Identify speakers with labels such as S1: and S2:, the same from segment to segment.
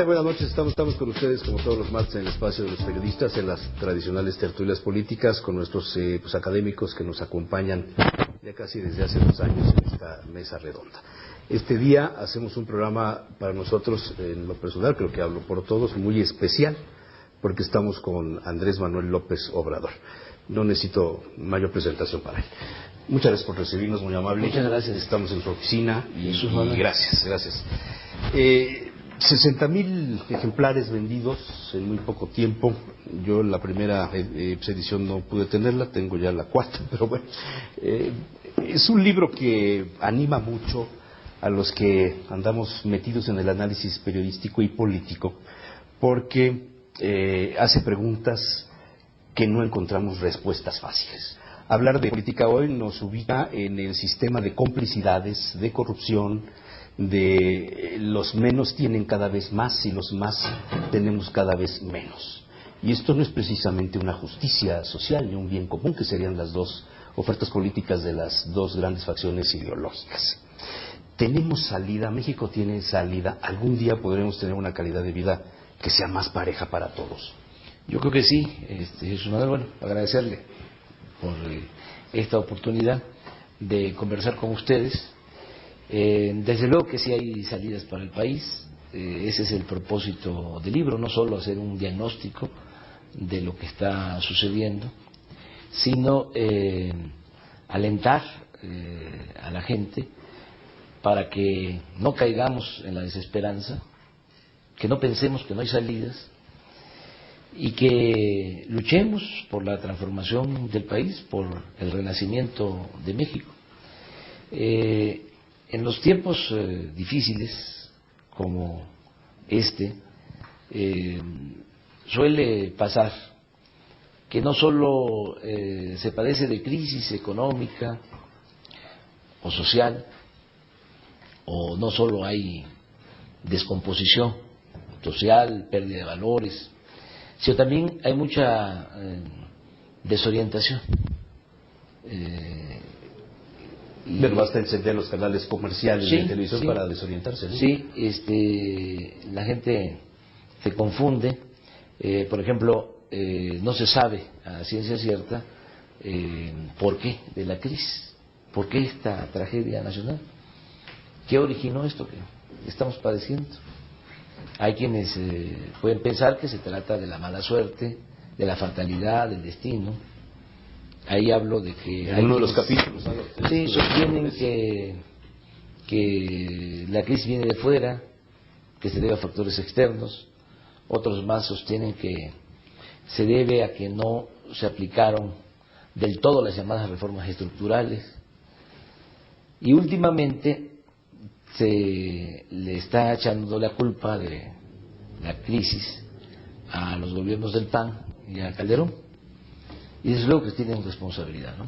S1: tal? Buenas noches. Estamos con ustedes como todos los martes en el espacio de los periodistas, en las tradicionales tertulias políticas, con nuestros académicos que nos acompañan ya casi desde hace 2 años en esta mesa redonda. Este día hacemos un programa para nosotros, en lo personal, creo que hablo por todos, muy especial, porque estamos con Andrés Manuel López Obrador. No necesito mayor presentación para él. Muchas gracias por recibirnos, muy amable.
S2: Muchas gracias.
S1: Estamos en su oficina y gracias. 60,000 ejemplares vendidos en muy poco tiempo. Yo la primera edición no pude tenerla, tengo ya la cuarta, pero bueno. Es un libro que anima mucho a los que andamos metidos en el análisis periodístico y político, porque hace preguntas que no encontramos respuestas fáciles. Hablar de política hoy nos ubica en el sistema de complicidades, de corrupción, de los menos tienen cada vez más y los más tenemos cada vez menos. Y esto no es precisamente una justicia social ni un bien común, que serían las dos ofertas políticas de las dos grandes facciones ideológicas. ¿Tenemos salida? ¿México tiene salida? ¿Algún día podremos tener una calidad de vida que sea más pareja para todos?
S2: Yo creo que sí, Jesús Manuel. Bueno, agradecerle por esta oportunidad de conversar con ustedes. Desde luego que sí hay salidas para el país. Ese es el propósito del libro, no solo hacer un diagnóstico de lo que está sucediendo, sino alentar a la gente para que no caigamos en la desesperanza, que no pensemos que no hay salidas y que luchemos por la transformación del país, por el renacimiento de México. En los tiempos difíciles como suele pasar que no solo se padece de crisis económica o social, o no solo hay descomposición social, pérdida de valores, sino también hay mucha desorientación.
S1: Pero basta encender los canales comerciales de televisión para desorientarse, ¿no?
S2: Sí, la gente se confunde. Por ejemplo, no se sabe a ciencia cierta por qué de la crisis, por qué esta tragedia nacional, qué originó esto que estamos padeciendo. Hay quienes pueden pensar que se trata de la mala suerte, de la fatalidad, del destino. Ahí hablo de que
S1: en uno de los capítulos
S2: sostienen que la crisis viene de fuera, que se debe a factores externos. Otros más sostienen que se debe a que no se aplicaron del todo las llamadas reformas estructurales. Y últimamente se le está echando la culpa de la crisis a los gobiernos del PAN y a Calderón, y desde luego que tienen responsabilidad, ¿no?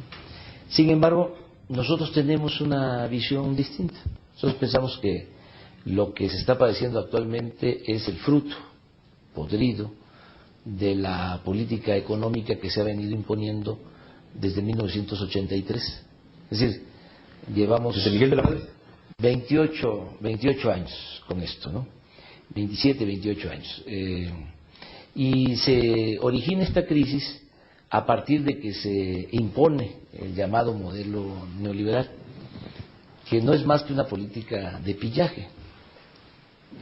S2: Sin embargo, nosotros tenemos una visión distinta. Nosotros pensamos que lo que se está padeciendo actualmente es el fruto podrido de la política económica que se ha venido imponiendo desde 1983. Es decir, llevamos
S1: desde Miguel de la Madrid
S2: 28 años con esto, ¿no? 27, 28 años. Y se origina esta crisis a partir de que se impone el llamado modelo neoliberal, que no es más que una política de pillaje,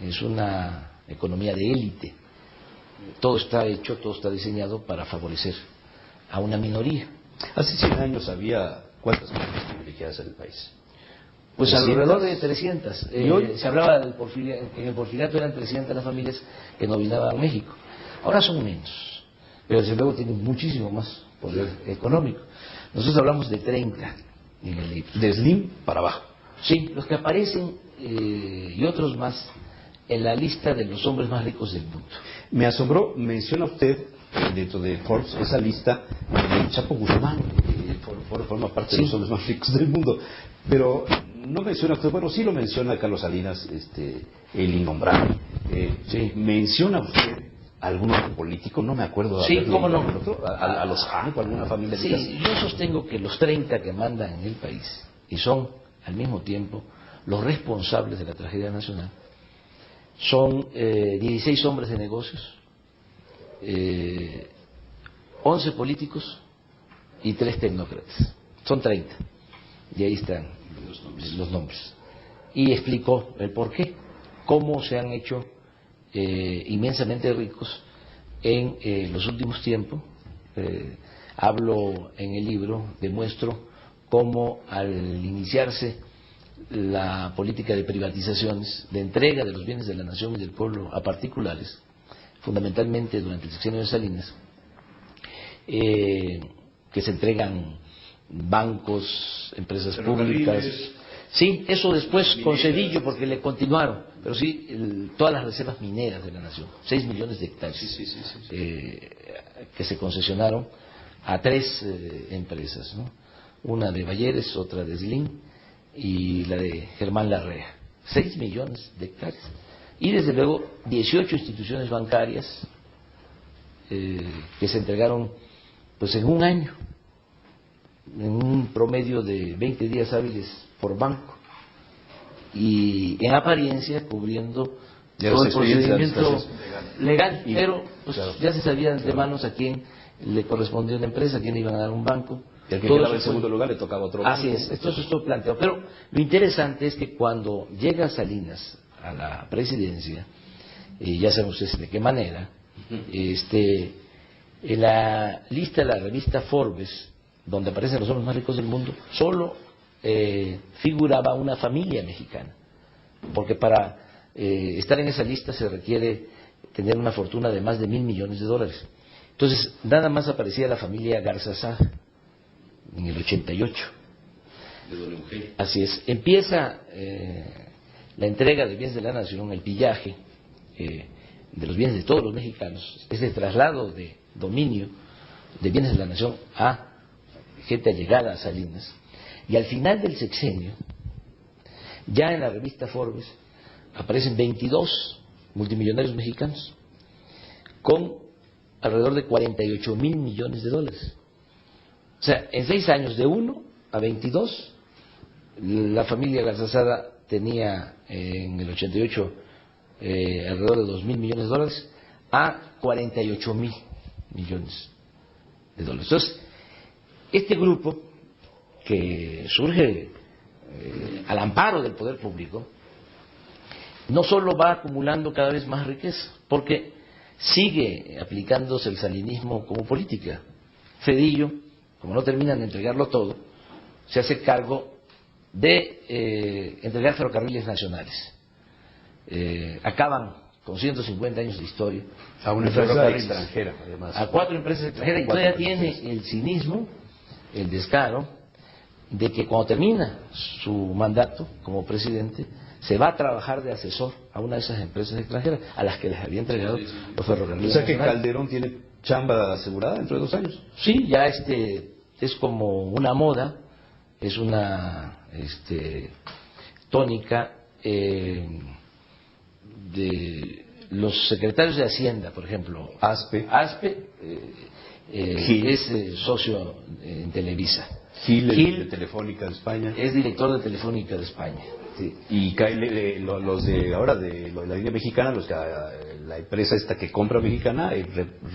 S2: es una economía de élite. Todo está hecho, todo está diseñado para favorecer a una minoría.
S1: Hace 100 años había ¿cuántas familias privilegiadas en el país?
S2: Pues alrededor de 300. Se hablaba en el porfiriato eran 300 las familias que nominaban a México. Ahora son menos, pero desde luego tienen muchísimo más poder económico. Nosotros hablamos de 30 en el libro.
S1: De Slim para abajo.
S2: Sí, los que aparecen y otros más en la lista de los hombres más ricos del mundo.
S1: Me asombró, menciona usted dentro de Forbes esa lista de Chapo Guzmán, forma parte de los hombres más ricos del mundo, pero no menciona usted, bueno, sí lo menciona Carlos Salinas, el innombrable. Menciona usted algún otro político, no me acuerdo.
S2: Sí, cómo no.
S1: A los Franco, alguna familia.
S2: Sí, yo sostengo que los 30 que mandan en el país y son al mismo tiempo los responsables de la tragedia nacional son 16 hombres de negocios, 11 políticos y 3 tecnócratas. Son 30. Y ahí están los nombres. Y explicó el por qué, cómo se han hecho inmensamente ricos en los últimos tiempos. Hablo en el libro, demuestro cómo al iniciarse la política de privatizaciones, de entrega de los bienes de la nación y del pueblo a particulares, fundamentalmente durante el sexenio de Salinas, que se entregan bancos, empresas públicas. Sí, eso después con Cedillo, porque le continuaron, pero sí, todas las reservas mineras de la nación, 6 millones de hectáreas, que se concesionaron a 3 empresas, ¿no? Una de Balleres, otra de Slim y la de Germán Larrea. 6 millones de hectáreas. Y desde luego 18 instituciones bancarias que se entregaron pues en un año, en un promedio de 20 días hábiles por banco, y en apariencia cubriendo todo el procedimiento legal, pero pues, ya se sabía de antemano a quién le correspondía una empresa, a quién le iban a dar un banco.
S1: Y el que quedaba en segundo lugar le tocaba otro banco.
S2: Así es, esto es todo planteado. Pero lo interesante es que cuando llega Salinas a la presidencia, ya saben ustedes de qué manera, en la lista de la revista Forbes, donde aparecen los hombres más ricos del mundo, solo figuraba una familia mexicana, porque para estar en esa lista se requiere tener una fortuna de más de $1,000 millones. Entonces, nada más aparecía la familia Garzazada en el 88. Así es. Empieza la entrega de bienes de la nación, el pillaje de los bienes de todos los mexicanos, ese traslado de dominio de bienes de la nación a gente allegada a Salinas. Y al final del sexenio, ya en la revista Forbes, aparecen 22 multimillonarios mexicanos con alrededor de $48,000 millones. O sea, en 6 años, de 1 a 22, la familia Garzazada tenía en el 88 alrededor de $2,000 millones a $48,000 millones. Entonces, este grupo que surge al amparo del poder público, no solo va acumulando cada vez más riqueza, porque sigue aplicándose el salinismo como política. Cedillo, como no terminan de entregarlo todo, se hace cargo de entregar ferrocarriles nacionales. Acaban con 150 años de historia.
S1: A una empresa extranjera, además.
S2: A 4 empresas extranjeras, y todavía tiene el cinismo, el descaro, de que cuando termina su mandato como presidente, se va a trabajar de asesor a una de esas empresas extranjeras a las que les había entregado los ferrocarriles.
S1: O sea que Calderón tiene chamba asegurada dentro de 2 años.
S2: Sí, ya es como una moda, es una tónica de los secretarios de Hacienda, por ejemplo.
S1: Aspe
S2: es socio en Televisa.
S1: Gil de Telefónica de España.
S2: Es director de Telefónica de España. Sí.
S1: Y los de ahora de la línea mexicana, la empresa esta que compra mexicana, el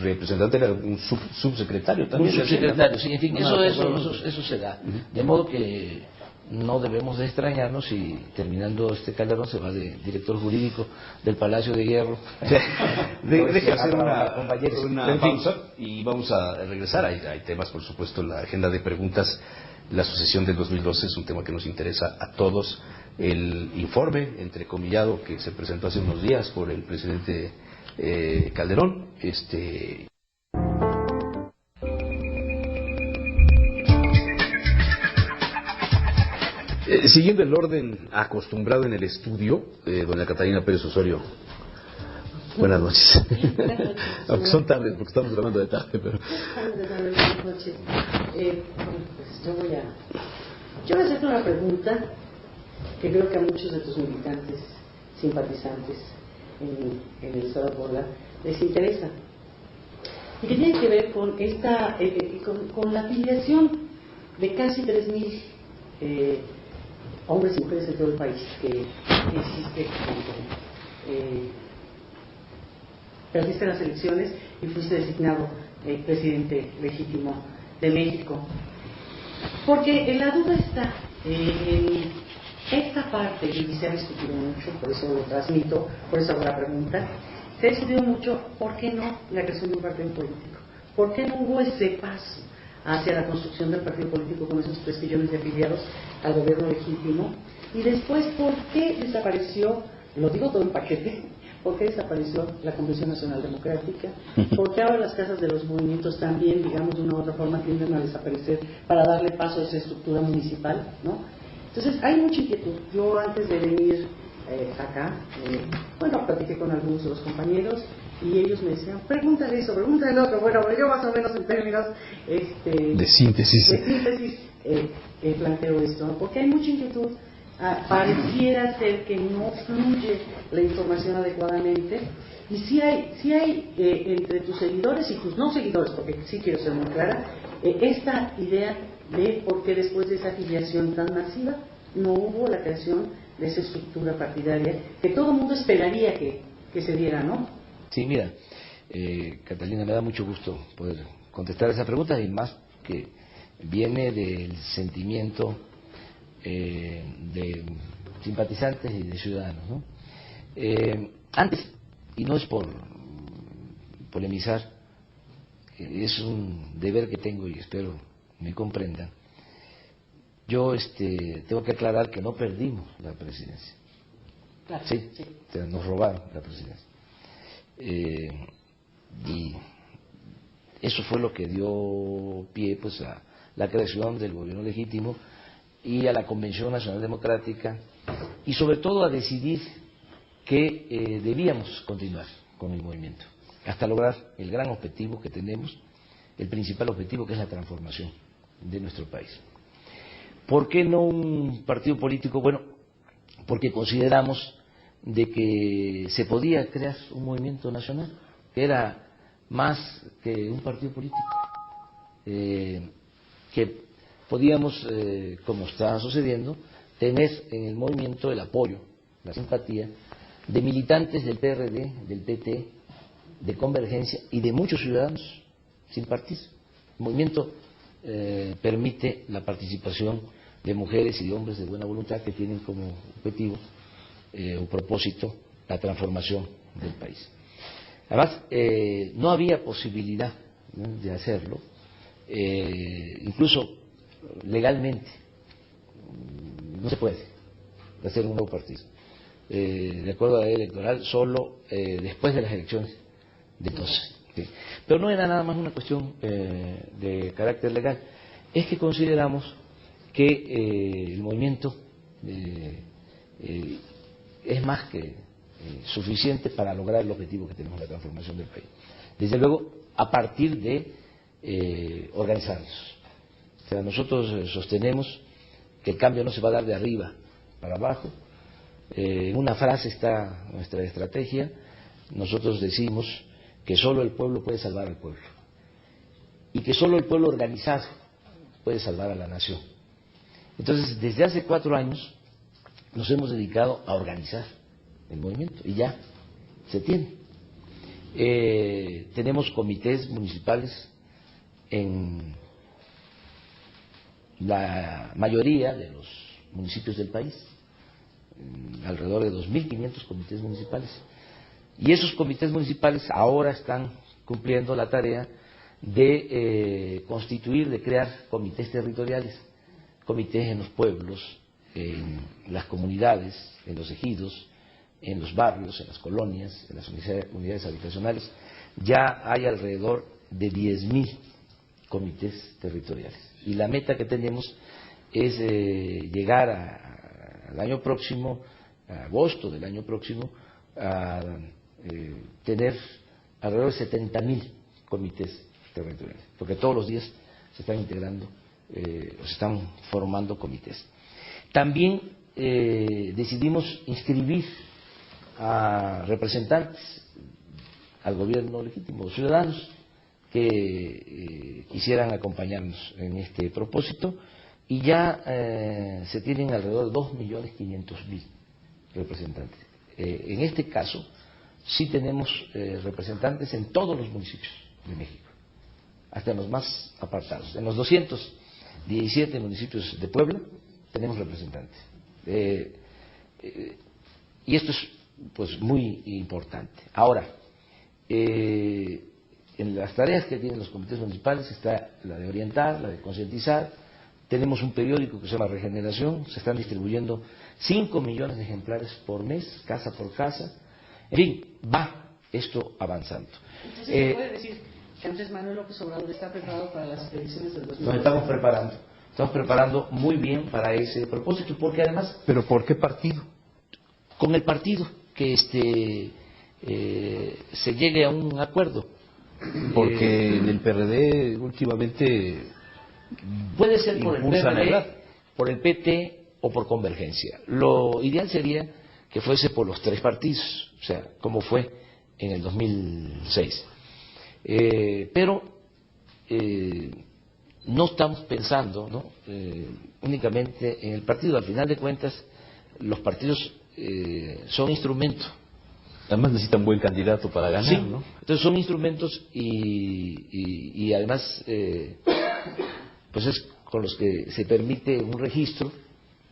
S1: representante era un subsecretario también.
S2: Un subsecretario, sí, en fin, eso se da. De modo que no debemos de extrañarnos si terminando Calderón se va de director jurídico del Palacio de Hierro.
S1: Deje hacer una pausa y vamos a regresar. Hay temas, por supuesto, la agenda de preguntas. La sucesión del 2012 es un tema que nos interesa a todos. El informe entrecomillado que se presentó hace unos días por el presidente Calderón, siguiendo el orden acostumbrado en el estudio, doña Catalina Pérez Osorio, buenas noches. Aunque son tardes, porque estamos grabando de tarde, pero...
S3: Buenas noches. Pues yo voy a hacerte una pregunta que creo que a muchos de tus militantes, simpatizantes en el estado de Puebla les interesa, y que tiene que ver con con la afiliación de casi 3,000 hombres y mujeres de todo el país que existe perdiste las elecciones y fuiste designado presidente legítimo de México. Porque la duda está en esta parte, y se ha discutido mucho, por eso lo transmito, por eso hago la pregunta, se ha discutido mucho por qué no la creación de un partido político, por qué no hubo ese paso hacia la construcción del partido político con esos 3 millones de afiliados al gobierno legítimo, y después por qué desapareció, lo digo todo en paquete, por qué desapareció la Convención Nacional Democrática, por qué ahora las casas de los movimientos también, digamos de una u otra forma, tienden a desaparecer para darle paso a esa estructura municipal, ¿no? Entonces hay mucha inquietud. Yo antes de venir acá, platiqué con algunos de los compañeros y ellos me decían, pregúntale eso, pregúntale lo otro. Bueno, yo más o menos en términos
S1: de síntesis
S3: planteo esto, ¿no? Porque hay mucha inquietud. Pareciera ser que no fluye la información adecuadamente, y sí hay entre tus seguidores y tus no seguidores, porque sí quiero ser muy clara, esta idea de por qué después de esa afiliación tan masiva no hubo la creación de esa estructura partidaria que todo el mundo esperaría que se diera, ¿no?
S2: Sí, mira, Catalina, me da mucho gusto poder contestar esa pregunta, y más que viene del sentimiento de simpatizantes y de ciudadanos, ¿no? Antes, y no es por polemizar, es un deber que tengo y espero me comprendan, yo tengo que aclarar que no perdimos la presidencia.
S3: Claro,
S2: sí. Nos robaron la presidencia, y eso fue lo que dio pie pues a la creación del gobierno legítimo y a la Convención Nacional Democrática, y sobre todo a decidir que debíamos continuar con el movimiento hasta lograr el gran objetivo que tenemos, el principal objetivo, que es la transformación de nuestro país. ¿Por qué no un partido político? Bueno, porque consideramos de que se podía crear un movimiento nacional que era más que un partido político, que podíamos, como está sucediendo, tener en el movimiento el apoyo, la simpatía de militantes del PRD, del PT, de Convergencia y de muchos ciudadanos sin partido. El movimiento permite la participación de mujeres y de hombres de buena voluntad que tienen como objetivo o propósito la transformación del país. Además, no había posibilidad, ¿no?, de hacerlo, incluso legalmente no se puede hacer un nuevo partido, de acuerdo a la ley electoral, solo después de las elecciones de 12. ¿Sí? Pero no era nada más una cuestión de carácter legal, es que consideramos que el movimiento es más que suficiente para lograr el objetivo que tenemos, la transformación del país. Desde luego, a partir de organizarnos. O sea, nosotros sostenemos que el cambio no se va a dar de arriba para abajo. En una frase está nuestra estrategia. Nosotros decimos que solo el pueblo puede salvar al pueblo y que solo el pueblo organizado puede salvar a la nación. Entonces, desde hace 4 años nos hemos dedicado a organizar el movimiento y ya se tiene. Tenemos comités municipales en la mayoría de los municipios del país, alrededor de 2.500 comités municipales. Y esos comités municipales ahora están cumpliendo la tarea de constituir, de crear comités territoriales, comités en los pueblos, en las comunidades, en los ejidos, en los barrios, en las colonias, en las unidades habitacionales. Ya hay alrededor de 10.000 comités territoriales. Y la meta que tenemos es llegar al año próximo, a agosto del año próximo, a tener alrededor de 70.000 comités territoriales, porque todos los días se están integrando, se están formando comités. También decidimos inscribir a representantes al gobierno legítimo, ciudadanos que quisieran acompañarnos en este propósito, y ya se tienen alrededor de 2.500.000 representantes. en este caso sí tenemos representantes en todos los municipios de México, hasta en los más apartados. En los 217 municipios de Puebla tenemos representantes. Y esto es pues muy importante. Ahora, en las tareas que tienen los comités municipales está la de orientar, la de concientizar. Tenemos un periódico que se llama Regeneración, se están distribuyendo 5 millones de ejemplares por mes, casa por casa. En fin, va esto avanzando.
S3: Entonces, ¿se puede decir que Andrés Manuel López Obrador está preparado para las elecciones del 2020?
S2: Nos estamos preparando muy bien para ese propósito, porque además...
S1: ¿Pero por qué partido?
S2: Con el partido, que se llegue a un acuerdo.
S1: Porque en el PRD últimamente
S2: puede ser por el
S1: impulsan
S2: PRD, por el PT o por Convergencia. Lo ideal sería que fuese por los tres partidos, o sea, como fue en el 2006. Pero no estamos pensando, ¿no? Únicamente en el partido. Al final de cuentas, los partidos son instrumentos.
S1: Además necesitan un buen candidato para ganar,
S2: sí,
S1: ¿no?
S2: Entonces son instrumentos y además pues es con los que se permite un registro,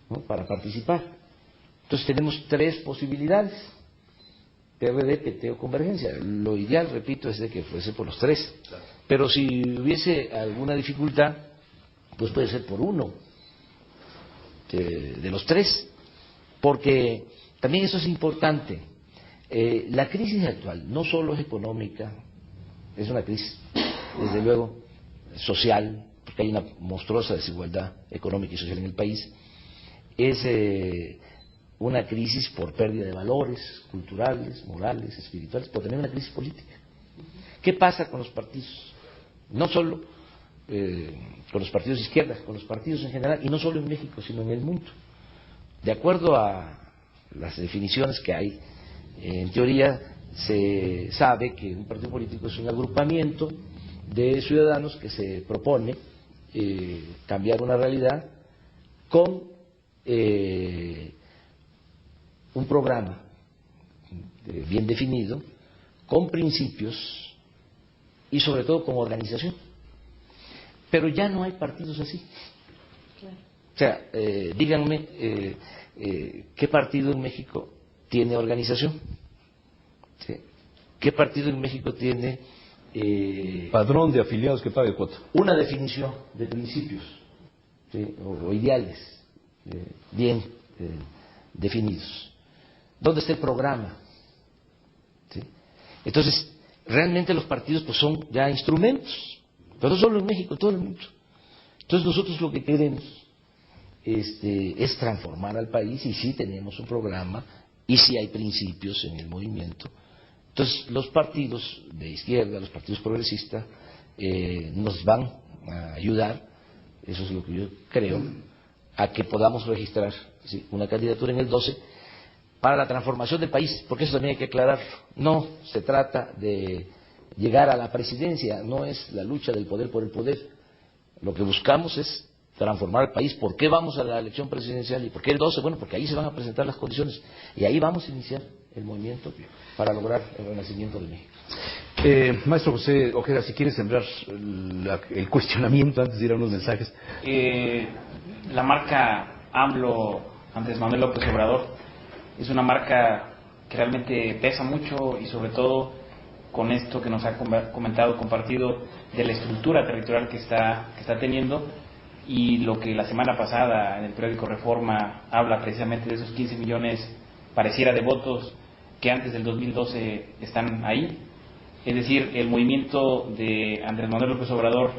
S2: ¿no? Para participar. Entonces tenemos tres posibilidades: PRD, PT o Convergencia. Lo ideal, repito, es de que fuese por los tres. Claro. Pero si hubiese alguna dificultad, pues puede ser por uno de los tres, porque también eso es importante. La crisis actual no solo es económica, es una crisis, desde luego, social, porque hay una monstruosa desigualdad económica y social en el país. Es una crisis por pérdida de valores culturales, morales, espirituales, por tener una crisis política. ¿Qué pasa con los partidos? No solo con los partidos de izquierda, con los partidos en general, y no solo en México, sino en el mundo. De acuerdo a las definiciones que hay, en teoría se sabe que un partido político es un agrupamiento de ciudadanos que se propone cambiar una realidad con un programa bien definido, con principios y sobre todo con organización. Pero ya no hay partidos así. Claro. O sea, díganme ¿qué partido en México tiene organización? ¿Sí? ¿Qué partido en México tiene
S1: padrón de afiliados que pague cuota?
S2: Una definición de principios, ¿sí? o ideales bien definidos. ¿Dónde está el programa? ¿Sí? Entonces, realmente los partidos pues son ya instrumentos, pero no solo en México, en todo el mundo. Entonces nosotros lo que queremos es transformar al país, y sí tenemos un programa y sí hay principios en el movimiento. Entonces los partidos de izquierda, los partidos progresistas nos van a ayudar, eso es lo que yo creo, a que podamos registrar, ¿sí?, una candidatura en el 12 para la transformación del país, porque eso también hay que aclarar. No se trata de llegar a la presidencia, no es la lucha del poder por el poder. Lo que buscamos es transformar el país. ¿Por qué vamos a la elección presidencial y por qué el 12? Bueno, porque ahí se van a presentar las condiciones y ahí vamos a iniciar el movimiento para lograr el renacimiento de México.
S1: Maestro José Ojeda, si quiere sembrar el cuestionamiento antes de ir a unos mensajes.
S4: La marca AMLO, Andrés Manuel López Obrador, es una marca que realmente pesa mucho, y sobre todo con esto que nos ha comentado, compartido, de la estructura territorial que está teniendo, y lo que la semana pasada en el periódico Reforma habla precisamente de esos 15 millones, pareciera, de votos que antes del 2012 están ahí. Es decir, el movimiento de Andrés Manuel López Obrador,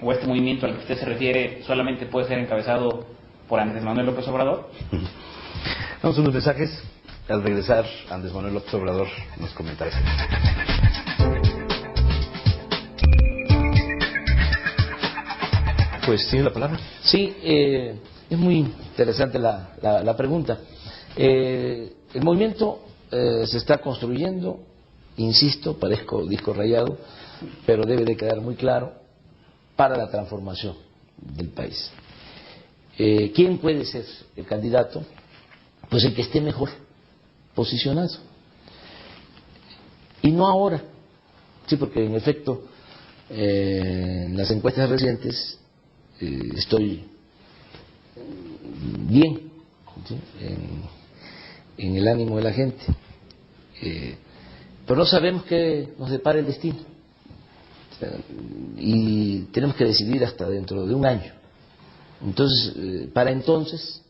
S4: o este movimiento al que usted se refiere, solamente puede ser encabezado por Andrés Manuel López Obrador.
S1: Vamos a unos mensajes. Al regresar, Andrés Manuel López Obrador nos comentará. Pues tiene la palabra.
S2: Sí, es muy interesante la pregunta. El movimiento se está construyendo, insisto, parezco disco rayado, pero debe de quedar muy claro, para la transformación del país. ¿Quién puede ser el candidato? Pues el que esté mejor posicionado. Y no ahora, sí, porque en efecto, en las encuestas recientes estoy bien, ¿sí?, en el ánimo de la gente, pero no sabemos qué nos depara el destino, y tenemos que decidir hasta dentro de un año. Entonces, para entonces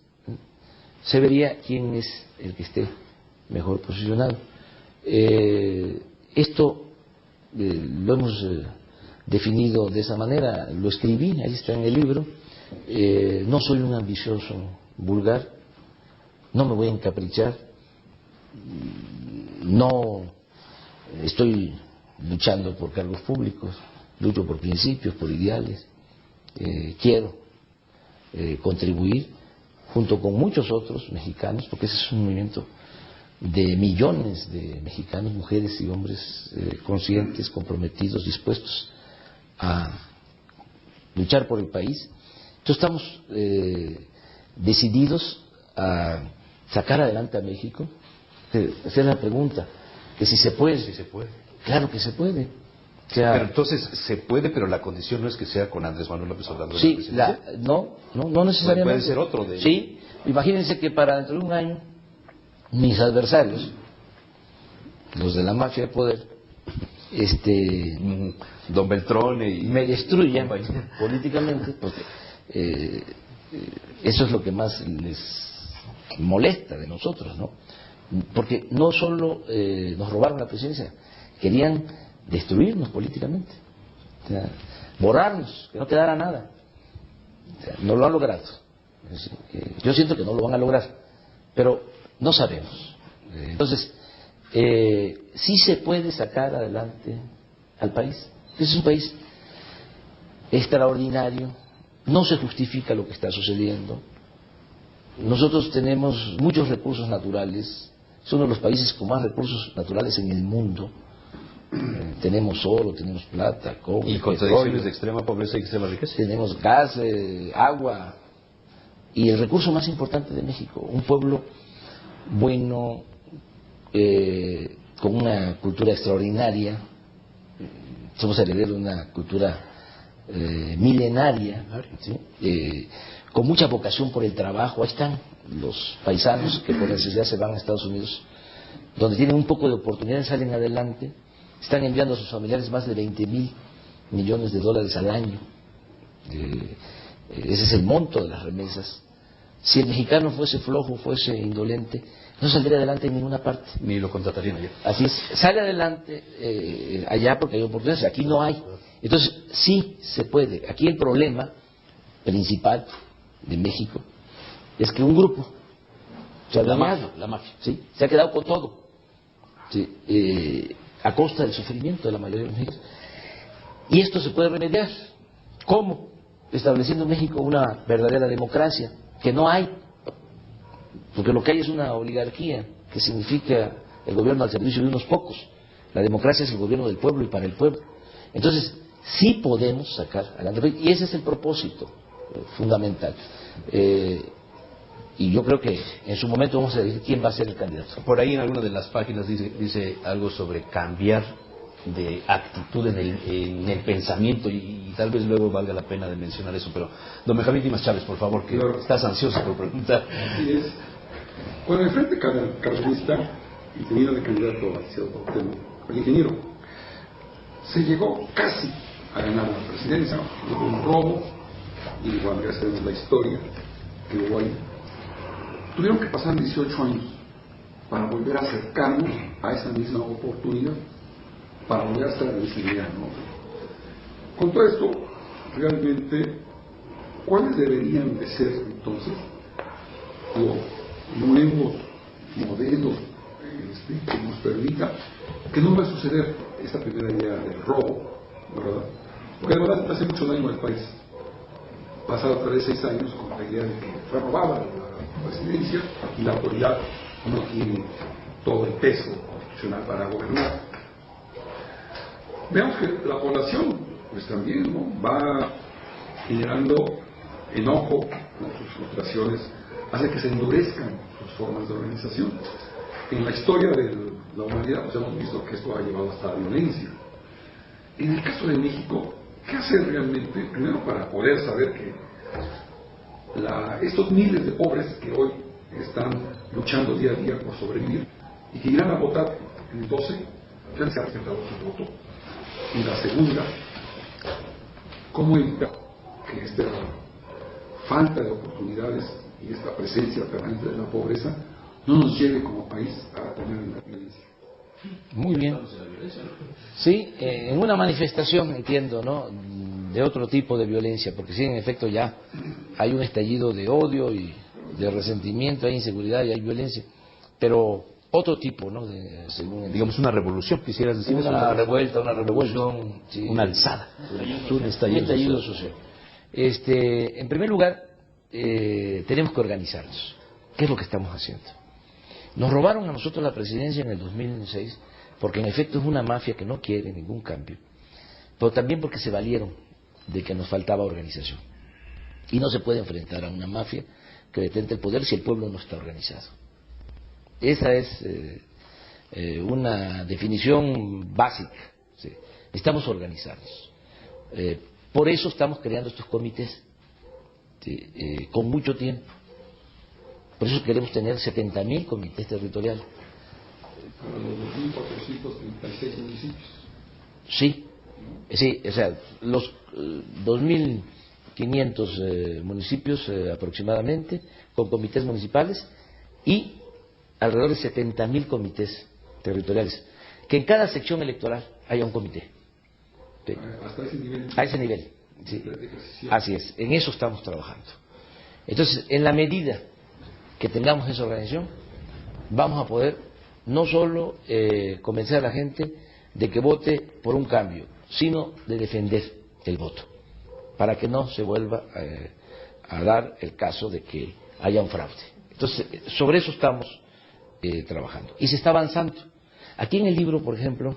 S2: se vería quién es el que esté mejor posicionado. Esto lo hemos definido de esa manera, lo escribí, ahí está en el libro. No soy un ambicioso vulgar, no me voy a encaprichar, no estoy luchando por cargos públicos, lucho por principios, por ideales. Quiero contribuir junto con muchos otros mexicanos, porque ese es un movimiento de millones de mexicanos, mujeres y hombres conscientes, comprometidos, dispuestos a luchar por el país. Entonces estamos decididos a sacar adelante a México. Hacer la pregunta, que si se puede.
S1: Si se puede.
S2: Claro que se puede. O sea,
S1: pero entonces se puede, pero la condición no es que sea con Andrés Manuel López Obrador.
S2: Sí, no necesariamente.
S1: Puede ser otro de ellos.
S2: Sí, imagínense que para dentro de un año mis adversarios, los de la mafia de poder,
S1: don Beltrón y
S2: me destruyan políticamente, porque eso es lo que más les molesta de nosotros, ¿no? Porque no solo nos robaron la presidencia, querían destruirnos políticamente, o sea, borrarnos, que no quedara nada. O sea, no lo han logrado. Yo siento que no lo van a lograr, pero no sabemos. Entonces, sí se puede sacar adelante al país. Es un país extraordinario, no se justifica lo que está sucediendo. Nosotros tenemos muchos recursos naturales, es uno de los países con más recursos naturales en el mundo. Tenemos oro, tenemos plata, cobre,
S1: y contradicciones de extrema pobreza y extrema riqueza.
S2: Tenemos gas, agua, y el recurso más importante de México, un pueblo bueno, con una cultura extraordinaria. Somos herederos de una cultura milenaria, ¿sí? Con mucha vocación por el trabajo. Ahí están los paisanos que por necesidad se van a Estados Unidos, donde tienen un poco de oportunidades, salen adelante, están enviando a sus familiares más de 20,000 millones de dólares al año. Ese es el monto de las remesas. Si el mexicano fuese flojo, fuese indolente, no saldría adelante en ninguna parte.
S1: Ni lo contratarían allá.
S2: Así es, sale adelante allá porque hay oportunidades, aquí no hay. Entonces, sí se puede. Aquí el problema principal de México es que un grupo se ha dañado, la mafia, ¿sí?, se ha quedado con todo, ¿sí?, a costa del sufrimiento de la mayoría de los mexicanos. Y esto se puede remediar. ¿Cómo? Estableciendo en México una verdadera democracia, que no hay, porque lo que hay es una oligarquía, que significa el gobierno al servicio de unos pocos. La democracia es el gobierno del pueblo y para el pueblo. Entonces, sí podemos sacar adelante, y ese es el propósito fundamental. Y yo creo que en su momento vamos a decir quién va a ser el candidato.
S1: Por ahí en alguna de las páginas dice algo sobre cambiar de actitud en el pensamiento, y tal vez luego valga la pena de mencionar eso, pero don Benjamín Dimas Chávez, por favor, que claro, estás ansioso por preguntar.
S5: Así es. Bueno, el Frente Cardenista, y tenido de candidato al ingeniero, se llegó casi a ganar la presidencia. Hubo un robo, y igual ya sabemos la historia que hubo ahí. Tuvieron que pasar 18 años para volver a acercarnos a esa misma oportunidad, para volver a estar en ese día, ¿no? Con todo esto, realmente, ¿cuáles deberían de ser entonces los nuevos modelos que nos permita que no va a suceder esta primera idea del robo, ¿verdad? Porque la verdad hace mucho daño al país. Pasado otra vez 6 años con la idea de que fue robada la presidencia y la autoridad no tiene todo el peso constitucional para gobernar. Veamos que la población pues también, ¿no?, va generando enojo con sus frustraciones, hace que se endurezcan sus formas de organización. En la historia de la humanidad pues hemos visto que esto ha llevado hasta la violencia. En el caso de México, ¿qué hacer realmente? Primero, para poder saber que estos miles de pobres que hoy están luchando día a día por sobrevivir y que irán a votar el 12, ya les ha presentado su voto. Y la segunda, ¿cómo evitar que esta falta de oportunidades y esta presencia permanente de la pobreza no nos lleve como país a tener la violencia?
S2: Muy bien. Sí, en una manifestación, entiendo, ¿no?, de otro tipo de violencia, porque sí, en efecto ya hay un estallido de odio y de resentimiento, hay inseguridad y hay violencia, pero otro tipo, ¿no?, según
S1: Digamos una revolución, quisieras decir.
S2: una revuelta, una revolución, sí,
S1: una alzada, un
S2: un
S1: estallido
S2: estallido
S1: social.
S2: social. En primer lugar, tenemos que organizarnos. ¿Qué es lo que estamos haciendo? Nos robaron a nosotros la presidencia en el 2006 porque en efecto es una mafia que no quiere ningún cambio, pero también porque se valieron de que nos faltaba organización. Y no se puede enfrentar a una mafia que detente el poder si el pueblo no está organizado. Esa es una definición básica. ¿Sí? Estamos organizados. Por eso estamos creando estos comités, ¿sí?, con mucho tiempo. Por eso queremos tener 70.000 comités territoriales.
S5: Con los 2.436 municipios.
S2: Sí, sí, o sea, los 2.500 municipios aproximadamente, con comités municipales, y alrededor de 70.000 comités territoriales. Que en cada sección electoral haya un comité. Sí.
S5: Hasta ese nivel.
S2: A ese nivel, sí. Así es, en eso estamos trabajando. Entonces, en la medida que tengamos esa organización, vamos a poder no solo convencer a la gente de que vote por un cambio, sino de defender el voto, para que no se vuelva a dar el caso de que haya un fraude. Entonces, sobre eso estamos trabajando. Y se está avanzando. Aquí en el libro, por ejemplo,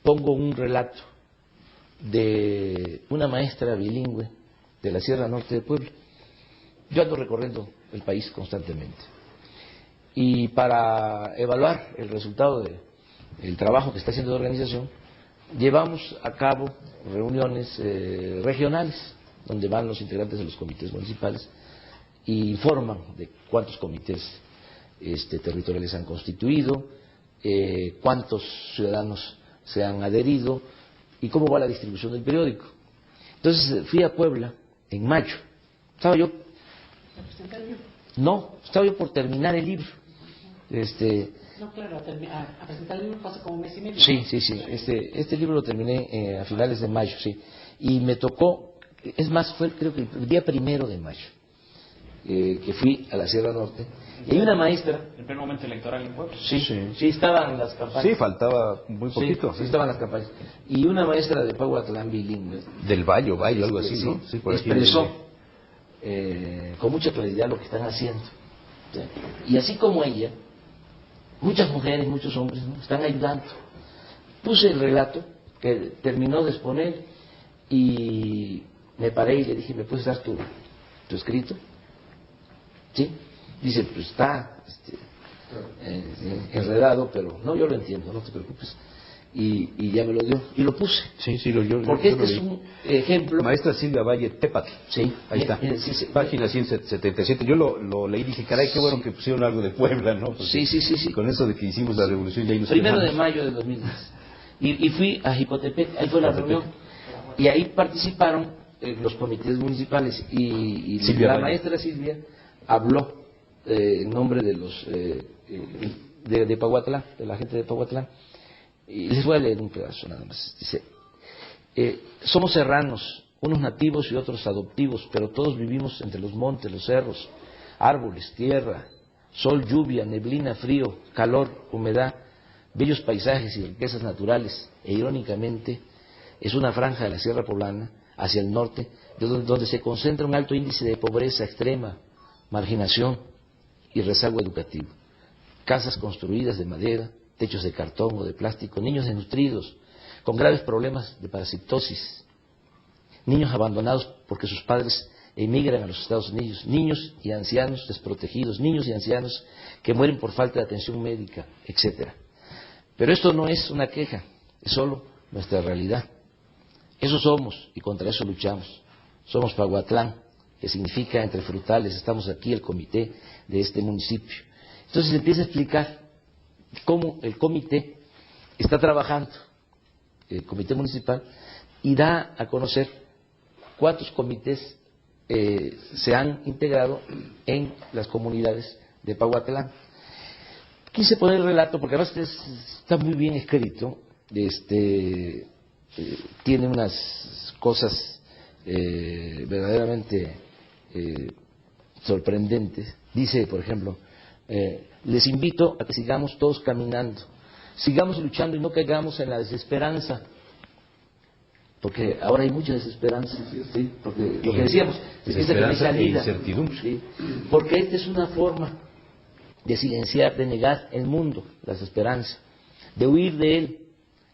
S2: pongo un relato de una maestra bilingüe de la Sierra Norte de Puebla. Yo ando recorriendo el país constantemente. Y para evaluar el resultado del trabajo que está haciendo la organización, llevamos a cabo reuniones regionales, donde van los integrantes de los comités municipales y informan de cuántos comités territoriales han constituido, cuántos ciudadanos se han adherido y cómo va la distribución del periódico. Entonces fui a Puebla en mayo. Estaba yo por terminar el libro.
S3: No, claro, a presentar el libro pasa como un mes y medio.
S2: Sí. Este libro lo terminé a finales de mayo, sí. Y me tocó, es más, fue creo que el día 1 de mayo, que fui a la Sierra Norte. Y hay una maestra.
S4: ¿En pleno momento electoral en Puebla?
S2: Sí, estaban las campañas.
S1: Sí, faltaba muy poquito.
S2: Sí, estaban las campañas. Y una maestra de Pahuatlán bilingüe.
S1: Del Valle, algo así, ¿no?
S2: Sí,
S1: por aquí
S2: expresó con mucha claridad lo que están haciendo. ¿Sí? Y así como ella, muchas mujeres, muchos hombres, ¿no?, están ayudando. Puse el relato que terminó de exponer y me paré y le dije, ¿me puedes dar tu escrito? ¿Sí? Dice, pues está enredado, pero no, yo lo entiendo, no te preocupes. Y ya me lo dio y lo puse.
S1: Sí,
S2: porque este es un ejemplo.
S1: Maestra Silvia Valle Tépatl.
S2: Sí,
S1: ahí está.
S2: Sí,
S1: página 177. Yo lo leí y dije, caray, qué bueno que pusieron algo de Puebla, ¿no?
S2: Porque sí.
S1: Con eso de que hicimos la revolución ya ahí nos
S2: 1 de mayo de 2010. Y fui a Jicotepec, ahí fue la reunión. Y ahí participaron los comités municipales y la maestra Silvia habló en nombre de los de Pahuatlán, de la gente de Pahuatlán. Y les voy a leer un pedazo nada más. Dice, somos serranos, unos nativos y otros adoptivos, pero todos vivimos entre los montes, los cerros, árboles, tierra, sol, lluvia, neblina, frío, calor, humedad, bellos paisajes y riquezas naturales. E irónicamente, es una franja de la Sierra Poblana, hacia el norte, donde se concentra un alto índice de pobreza extrema, marginación y rezago educativo. Casas construidas de madera, techos de cartón o de plástico, niños desnutridos, con graves problemas de parasitosis, niños abandonados porque sus padres emigran a los Estados Unidos, niños y ancianos desprotegidos, niños y ancianos que mueren por falta de atención médica, etcétera. Pero esto no es una queja, es solo nuestra realidad. Eso somos y contra eso luchamos. Somos Pahuatlán, que significa entre frutales. Estamos aquí, el comité de este municipio. Entonces empieza a explicar cómo el comité está trabajando, el comité municipal, y da a conocer cuántos comités se han integrado en las comunidades de Pahuatlán. Quise poner el relato porque además está muy bien escrito, tiene unas cosas verdaderamente sorprendentes. Dice, por ejemplo, les invito a que sigamos todos caminando, sigamos luchando y no caigamos en la desesperanza, porque ahora hay mucha desesperanza, ¿sí? Porque lo que decíamos es que no hay salida, ¿sí? Porque esta es una forma de silenciar, de negar el mundo, la desesperanza, de huir de él,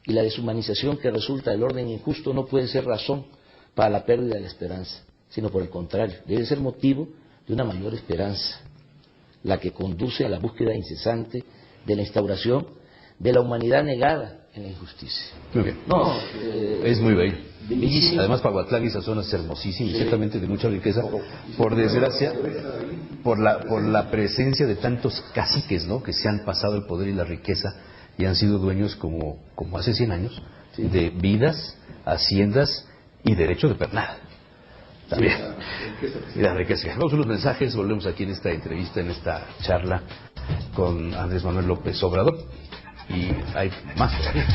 S2: y la deshumanización que resulta del orden injusto no puede ser razón para la pérdida de la esperanza, sino por el contrario, debe ser motivo de una mayor esperanza, la que conduce a la búsqueda incesante de la instauración de la humanidad negada en la injusticia.
S1: Muy bien.
S2: No,
S1: es muy bello.
S2: bellísimo.
S1: Además, Pahuatlán y esa zona es hermosísima y ciertamente de mucha riqueza. Por desgracia, por la presencia de tantos caciques, ¿no?, que se han pasado el poder y la riqueza y han sido dueños como hace 100 años de vidas, haciendas y derecho de pernada. También. Y la riqueza. Vamos a los mensajes, volvemos aquí en esta entrevista, en esta charla con Andrés Manuel López Obrador. Y hay más todavía.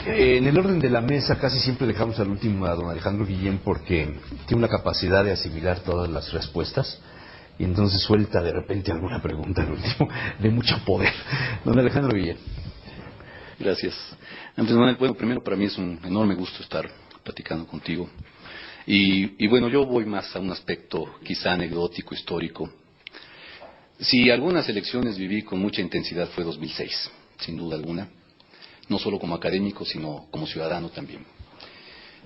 S1: En el orden de la mesa casi siempre dejamos al último a don Alejandro Guillén porque tiene una capacidad de asimilar todas las respuestas y entonces suelta de repente alguna pregunta al último de mucho poder. Don Alejandro Guillén.
S6: Gracias. Andrés Manuel, bueno, primero para mí es un enorme gusto estar platicando contigo. Y bueno, yo voy más a un aspecto quizá anecdótico, histórico. Si algunas elecciones viví con mucha intensidad fue 2006, sin duda alguna. No solo como académico, sino como ciudadano también.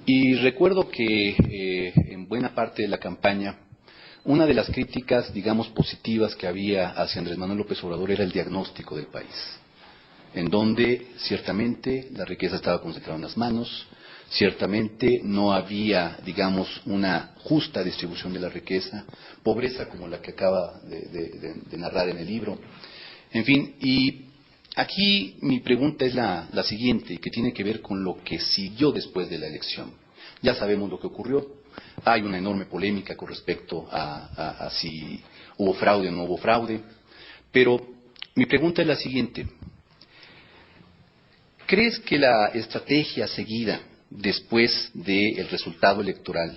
S6: Y recuerdo que en buena parte de la campaña, una de las críticas, digamos, positivas que había hacia Andrés Manuel López Obrador era el diagnóstico del país, en donde ciertamente la riqueza estaba concentrada en las manos, ciertamente no había, digamos, una justa distribución de la riqueza, pobreza como la que acaba de narrar en el libro, en fin, y aquí mi pregunta es la siguiente, que tiene que ver con lo que siguió después de la elección. Ya sabemos lo que ocurrió, hay una enorme polémica con respecto a si hubo fraude o no hubo fraude, pero mi pregunta es la siguiente. ¿Crees que la estrategia seguida después del resultado electoral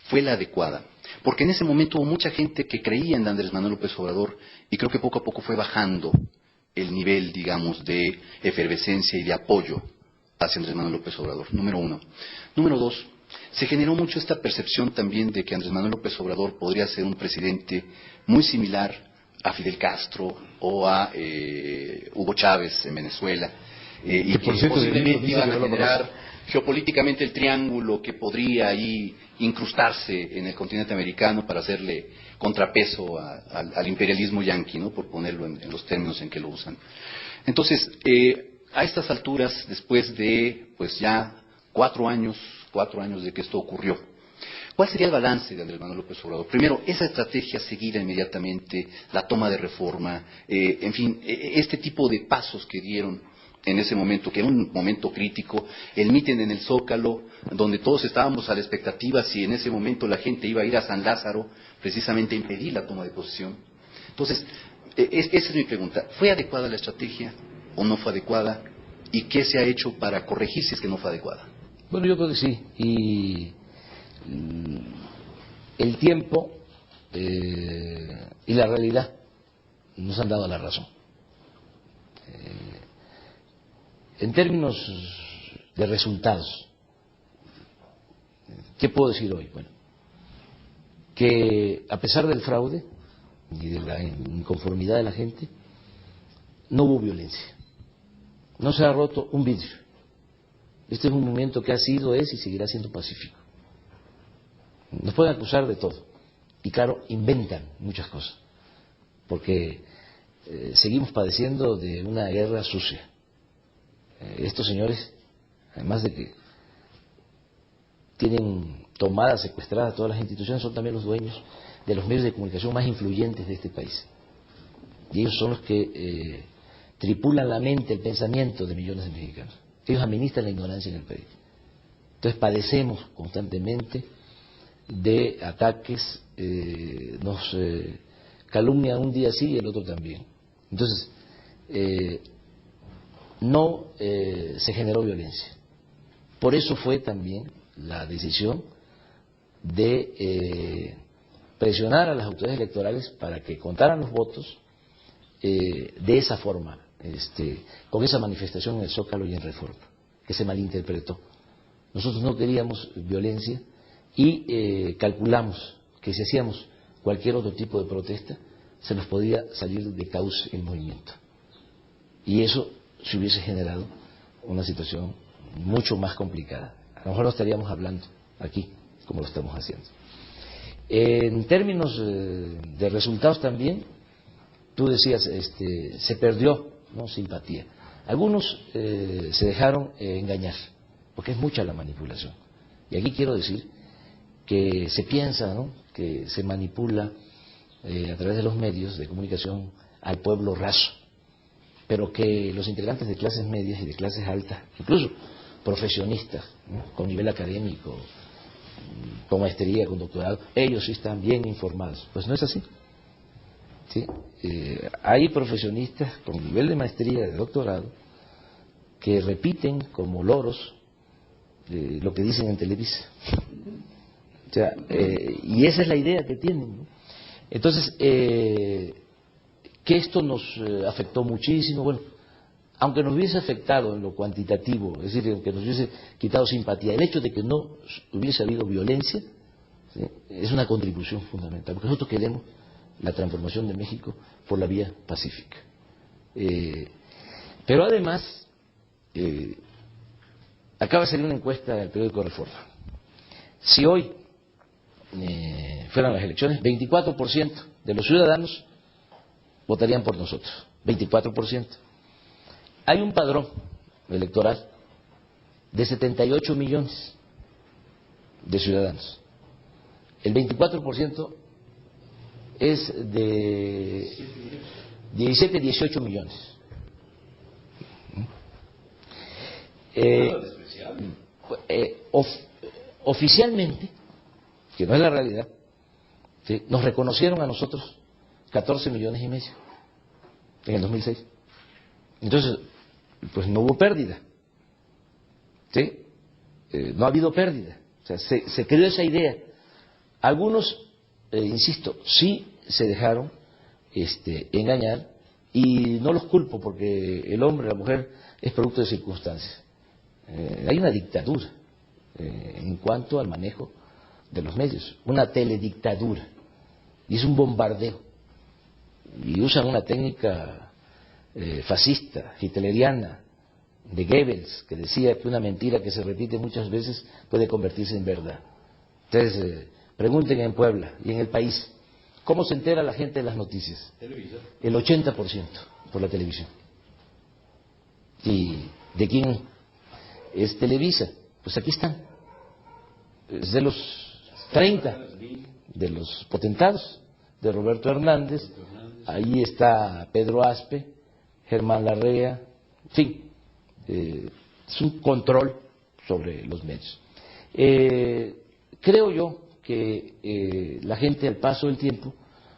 S6: fue la adecuada? Porque en ese momento hubo mucha gente que creía en Andrés Manuel López Obrador y creo que poco a poco fue bajando el nivel, digamos, de efervescencia y de apoyo hacia Andrés Manuel López Obrador, número uno. Número dos, se generó mucho esta percepción también de que Andrés Manuel López Obrador podría ser un presidente muy similar a Fidel Castro o a Hugo Chávez en Venezuela, y que posiblemente iban a generar geopolíticamente el triángulo que podría ahí incrustarse en el continente americano para hacerle contrapeso al imperialismo yanqui, ¿no?, por ponerlo en los términos en que lo usan. Entonces, a estas alturas, después de pues ya 4 años de que esto ocurrió, ¿cuál sería el balance de Andrés Manuel López Obrador? Primero, esa estrategia seguida inmediatamente, la toma de reforma, en fin, este tipo de pasos que dieron en ese momento, que era un momento crítico, el mitin en el Zócalo, donde todos estábamos a la expectativa si en ese momento la gente iba a ir a San Lázaro, precisamente a impedir la toma de posesión. Entonces, esa es mi pregunta. ¿Fue adecuada la estrategia o no fue adecuada? ¿Y qué se ha hecho para corregir si es que no fue adecuada?
S2: Bueno, yo creo que sí. Y el tiempo y la realidad nos han dado la razón. En términos de resultados, ¿qué puedo decir hoy? Bueno, que a pesar del fraude y de la inconformidad de la gente, no hubo violencia. no se ha roto un vidrio. Este es un movimiento que ha sido, es y seguirá siendo pacífico. Nos pueden acusar de todo. Y claro, inventan muchas cosas. Porque seguimos padeciendo de una guerra sucia. Estos señores, además de que tienen tomadas, secuestradas todas las instituciones, son también los dueños de los medios de comunicación más influyentes de este país. Y ellos son los que tripulan la mente, el pensamiento de millones de mexicanos. Ellos administran la ignorancia en el país. Entonces padecemos constantemente de ataques, nos calumnian un día sí y el otro también. Entonces, no se generó violencia. Por eso fue también la decisión de presionar a las autoridades electorales para que contaran los votos de esa forma, con esa manifestación en el Zócalo y en Reforma, que se malinterpretó. Nosotros no queríamos violencia y calculamos que si hacíamos cualquier otro tipo de protesta, se nos podía salir de cauce el movimiento. Y eso se hubiese generado una situación mucho más complicada. A lo mejor no estaríamos hablando aquí como lo estamos haciendo. En términos de resultados también, tú decías, se perdió, ¿no?, simpatía. Algunos se dejaron engañar, porque es mucha la manipulación. Y aquí quiero decir que se piensa, ¿no?, que se manipula a través de los medios de comunicación al pueblo raso, pero que los integrantes de clases medias y de clases altas, incluso profesionistas, ¿no?, con nivel académico, con maestría, con doctorado, ellos sí están bien informados. Pues no es así. ¿Sí? Hay profesionistas con nivel de maestría, de doctorado, que repiten como loros lo que dicen en Televisa. O sea, y esa es la idea que tienen, ¿no? Entonces, que esto nos afectó muchísimo, bueno, aunque nos hubiese afectado en lo cuantitativo, es decir, aunque nos hubiese quitado simpatía, el hecho de que no hubiese habido violencia, ¿sí?, es una contribución fundamental, porque nosotros queremos la transformación de México por la vía pacífica. Pero además, acaba de salir una encuesta del periódico Reforma. Si hoy fueran las elecciones, 24% de los ciudadanos votarían por nosotros, 24%. Hay un padrón electoral de 78 millones de ciudadanos. El 24% es de 17, 18 millones. Oficialmente, que no es la realidad, ¿sí?, nos reconocieron a nosotros 14 millones y medio en el 2006. Entonces, pues no hubo pérdida, ¿sí? No ha habido pérdida. O sea, se creó esa idea. Algunos, insisto, sí se dejaron engañar, y no los culpo porque el hombre, la mujer, es producto de circunstancias. Hay una dictadura en cuanto al manejo de los medios, una teledictadura, y es un bombardeo, y usan una técnica fascista, hitleriana, de Goebbels, que decía que una mentira que se repite muchas veces puede convertirse en verdad. Entonces, pregunten en Puebla y en el país, ¿cómo se entera la gente de las noticias? Televisa. El 80% por la televisión. ¿Y de quién es Televisa? Pues aquí están. Es de los 30, de los potentados, de Roberto Hernández, ahí está Pedro Aspe, Germán Larrea, en fin, es un control sobre los medios. Creo yo que la gente, al paso del tiempo,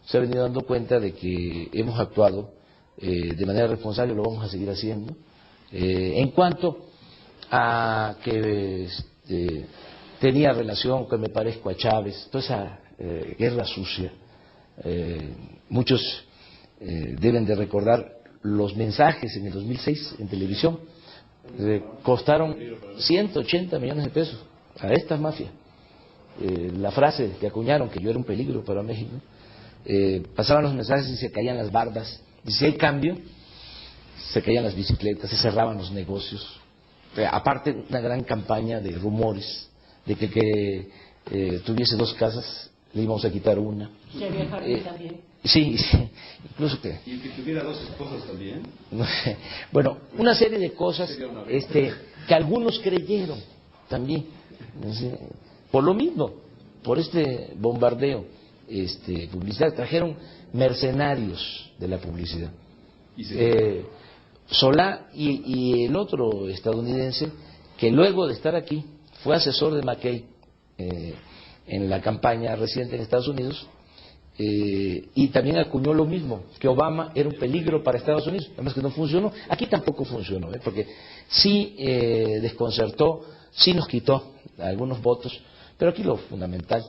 S2: se ha venido dando cuenta de que hemos actuado de manera responsable, lo vamos a seguir haciendo. En cuanto a que tenía relación, que me parezco a Chávez, toda esa guerra sucia, muchos deben de recordar los mensajes en el 2006 en televisión, costaron 180 millones de pesos a estas mafias. La frase que acuñaron, que yo era un peligro para México, pasaban los mensajes y se caían las barbas, y si hay cambio, se caían las bicicletas, se cerraban los negocios. Aparte, una gran campaña de rumores de que tuviese 2 casas, le íbamos a quitar una.
S3: ¿Que había jardín también?
S2: Sí, incluso que...
S1: ¿Y que tuviera 2 esposas también?
S2: Bueno, una serie de cosas que algunos creyeron también, por lo mismo, por este bombardeo publicitario. Trajeron mercenarios de la publicidad. Solá y el otro estadounidense, que luego de estar aquí fue asesor de McKay en la campaña reciente en Estados Unidos, y también acuñó lo mismo, que Obama era un peligro para Estados Unidos. Además que no funcionó. Aquí tampoco funcionó, porque sí desconcertó, sí nos quitó algunos votos, pero aquí lo fundamental,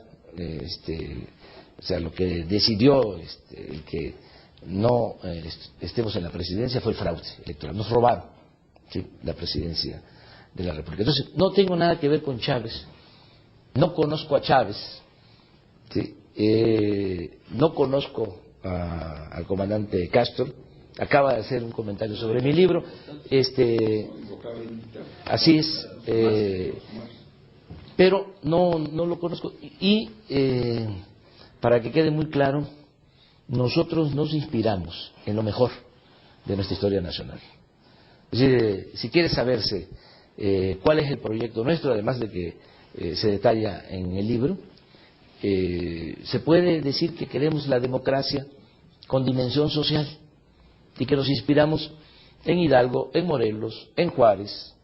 S2: o sea, lo que decidió el que no estemos en la presidencia fue el fraude electoral. Nos robaron, ¿sí?, la presidencia de la República. Entonces, no tengo nada que ver con Chávez, no conozco a Chávez, ¿sí? No conozco al comandante Castro, acaba de hacer un comentario sobre mi libro, así es, pero no lo conozco, y para que quede muy claro, nosotros nos inspiramos en lo mejor de nuestra historia nacional. Es decir, si quiere saberse cuál es el proyecto nuestro, además de que se detalla en el libro, se puede decir que queremos la democracia con dimensión social y que nos inspiramos en Hidalgo, en Morelos, en Juárez,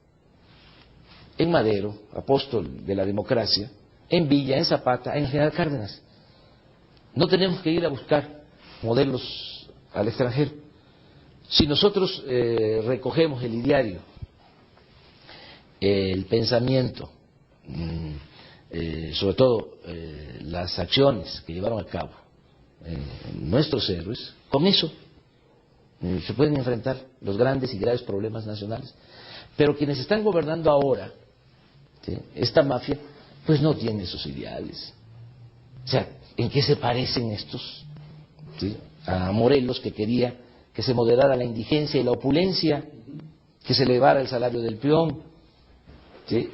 S2: en Madero, apóstol de la democracia, en Villa, en Zapata, en General Cárdenas. No tenemos que ir a buscar modelos al extranjero. Si nosotros recogemos el ideario, el pensamiento, sobre todo las acciones que llevaron a cabo nuestros héroes, con eso se pueden enfrentar los grandes y graves problemas nacionales. Pero quienes están gobernando ahora, ¿sí?, esta mafia, pues no tiene esos ideales. O sea, ¿en qué se parecen estos? ¿Sí? A Morelos, que quería que se moderara la indigencia y la opulencia, que se elevara el salario del peón. ¿Sí?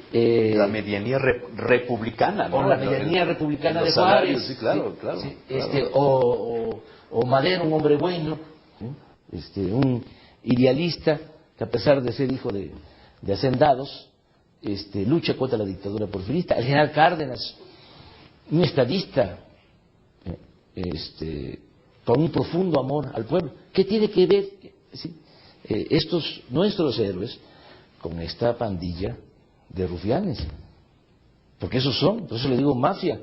S1: La medianía republicana, ¿no?
S2: O la medianía republicana de
S1: salarios,
S2: Juárez.
S1: sí, claro,
S2: ¿sí?
S1: claro,
S2: ¿Sí?
S1: claro.
S2: O Madero, un hombre bueno, ¿sí?, un idealista que a pesar de ser hijo de hacendados, lucha contra la dictadura porfirista. El general Cárdenas, un estadista, con un profundo amor al pueblo. ¿Qué tiene que ver, ¿sí?, estos nuestros héroes con esta pandilla de rufianes? Porque esos son, por eso le digo mafia,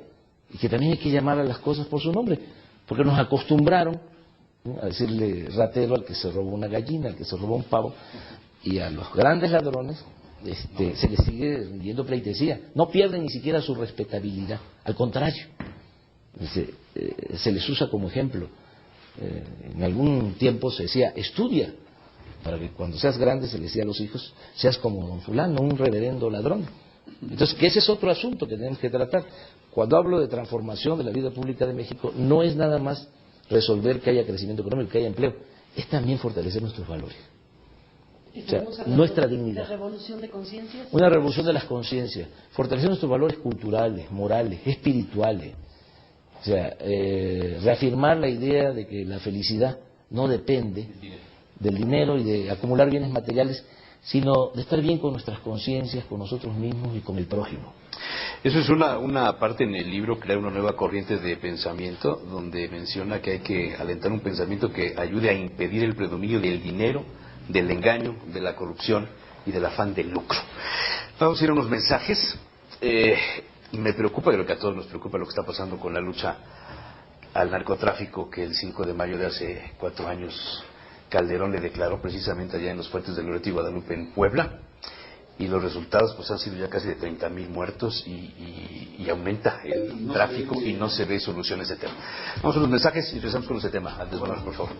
S2: y que también hay que llamar a las cosas por su nombre, porque nos acostumbraron, ¿no?, a decirle ratero al que se robó una gallina, al que se robó un pavo, y a los grandes ladrones se les sigue rindiendo pleitesía. No pierden ni siquiera su respetabilidad, al contrario, se les usa como ejemplo. En algún tiempo se decía, estudia, para que cuando seas grande, se le decía a los hijos, seas como don fulano, un reverendo ladrón. Entonces, que ese es otro asunto que tenemos que tratar. Cuando hablo de transformación de la vida pública de México, no es nada más resolver que haya crecimiento económico, que haya empleo, es también fortalecer nuestros valores. O sea, nuestra dignidad.
S3: ¿De revolución de conciencias?
S2: Una revolución de las conciencias, fortalecer nuestros valores culturales, morales, espirituales. O sea, reafirmar la idea de que la felicidad no depende del dinero y de acumular bienes materiales, sino de estar bien con nuestras conciencias, con nosotros mismos y con el prójimo.
S1: Eso es una parte en el libro, crear una nueva corriente de pensamiento, donde menciona que hay que alentar un pensamiento que ayude a impedir el predominio del dinero, del engaño, de la corrupción y del afán de lucro. Vamos a ir a unos mensajes. Me preocupa, creo que a todos nos preocupa lo que está pasando con la lucha al narcotráfico, que el 5 de mayo de hace 4 años Calderón le declaró precisamente allá en los fuertes de Loreto y Guadalupe en Puebla, y los resultados pues han sido ya casi de 30,000 muertos y aumenta el tráfico y no se ve solución a ese tema. Vamos a los mensajes y regresamos con ese tema. Antes, bueno, por favor.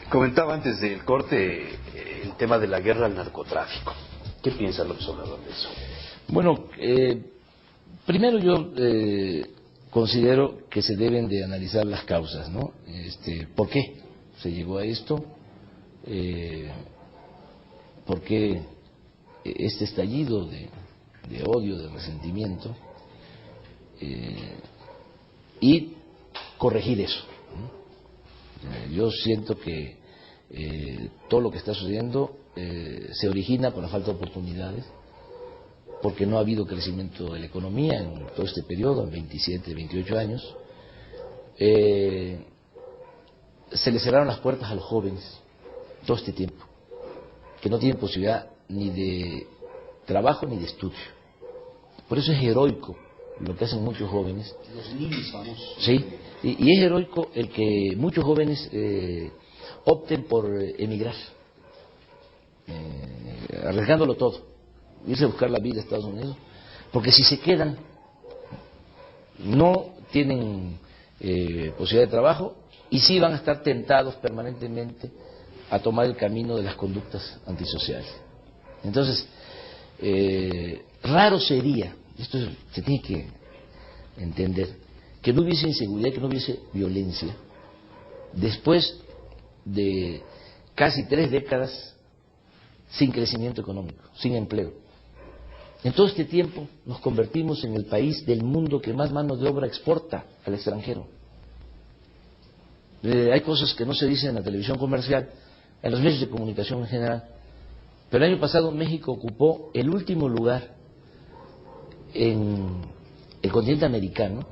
S1: Comentaba antes del corte el tema de la guerra al narcotráfico. ¿Qué piensa López Obrador de eso?
S2: Bueno, primero yo considero que se deben de analizar las causas, ¿no? ¿Por qué se llegó a esto? ¿Por qué este estallido de odio, de resentimiento? Y corregir eso, ¿no? Yo siento que todo lo que está sucediendo se origina por la falta de oportunidades, porque no ha habido crecimiento de la economía en todo este periodo, en 27, 28 años. Se le cerraron las puertas a los jóvenes todo este tiempo, que no tienen posibilidad ni de trabajo ni de estudio. Por eso es heroico lo que hacen muchos jóvenes.
S1: Los ninis famosos.
S2: Sí, y es heroico el que muchos jóvenes opten por emigrar, arriesgándolo todo, irse a buscar la vida a Estados Unidos, porque si se quedan no tienen posibilidad de trabajo y sí van a estar tentados permanentemente a tomar el camino de las conductas antisociales. Entonces, raro sería, esto se tiene que entender, que no hubiese inseguridad, que no hubiese violencia después de casi 3 décadas sin crecimiento económico, sin empleo. En todo este tiempo nos convertimos en el país del mundo que más mano de obra exporta al extranjero. Hay cosas que no se dicen en la televisión comercial, en los medios de comunicación en general, pero el año pasado México ocupó el último lugar en el continente americano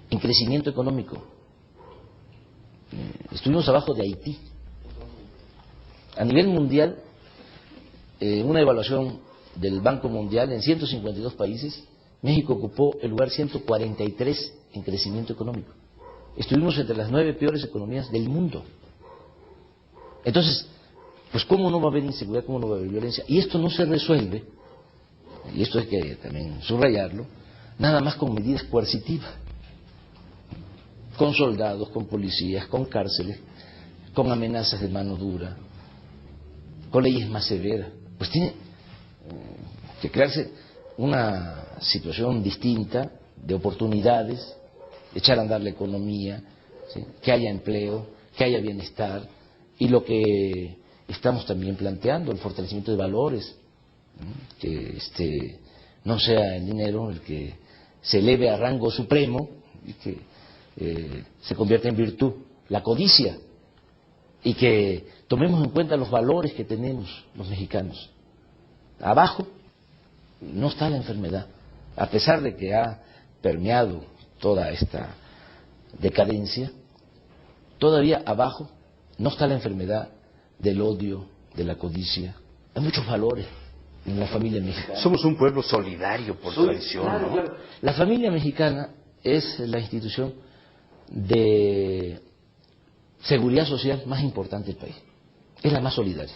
S2: en crecimiento económico. Estuvimos abajo de Haití. A nivel mundial, una evaluación del Banco Mundial, en 152 países, México ocupó el lugar 143 en crecimiento económico. Estuvimos entre las 9 peores economías del mundo. Entonces, pues ¿cómo no va a haber inseguridad? ¿Cómo no va a haber violencia? Y esto no se resuelve, y esto hay que también subrayarlo, nada más con medidas coercitivas, con soldados, con policías, con cárceles, con amenazas de mano dura, con leyes más severas. Pues tiene que crearse una situación distinta de oportunidades, echar a andar la economía, ¿sí? Que haya empleo, que haya bienestar, y lo que estamos también planteando, el fortalecimiento de valores, que no sea el dinero el que se eleve a rango supremo y que se convierta en virtud, la codicia, y que tomemos en cuenta los valores que tenemos los mexicanos. Abajo no está la enfermedad, a pesar de que ha permeado toda esta decadencia, todavía abajo no está la enfermedad del odio, de la codicia. Hay muchos valores en la familia mexicana.
S1: Somos un pueblo solidario por tradición,
S2: claro,
S1: ¿no?
S2: claro. La familia mexicana es la institución de seguridad social más importante del país. Es la más solidaria.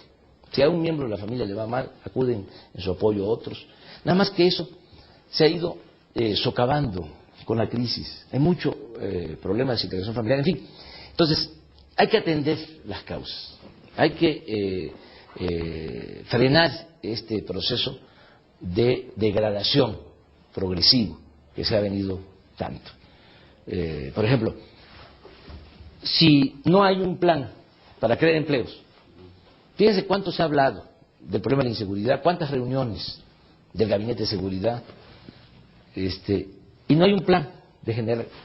S2: Si a un miembro de la familia le va mal, acuden en su apoyo a otros. Nada más que eso se ha ido socavando con la crisis. Hay mucho problema de desintegración familiar, en fin. Entonces, hay que atender las causas. Hay que frenar este proceso de degradación progresivo que se ha venido tanto. Por ejemplo, si no hay un plan para crear empleos, fíjense cuánto se ha hablado del problema de la inseguridad, cuántas reuniones del Gabinete de Seguridad, y no hay un plan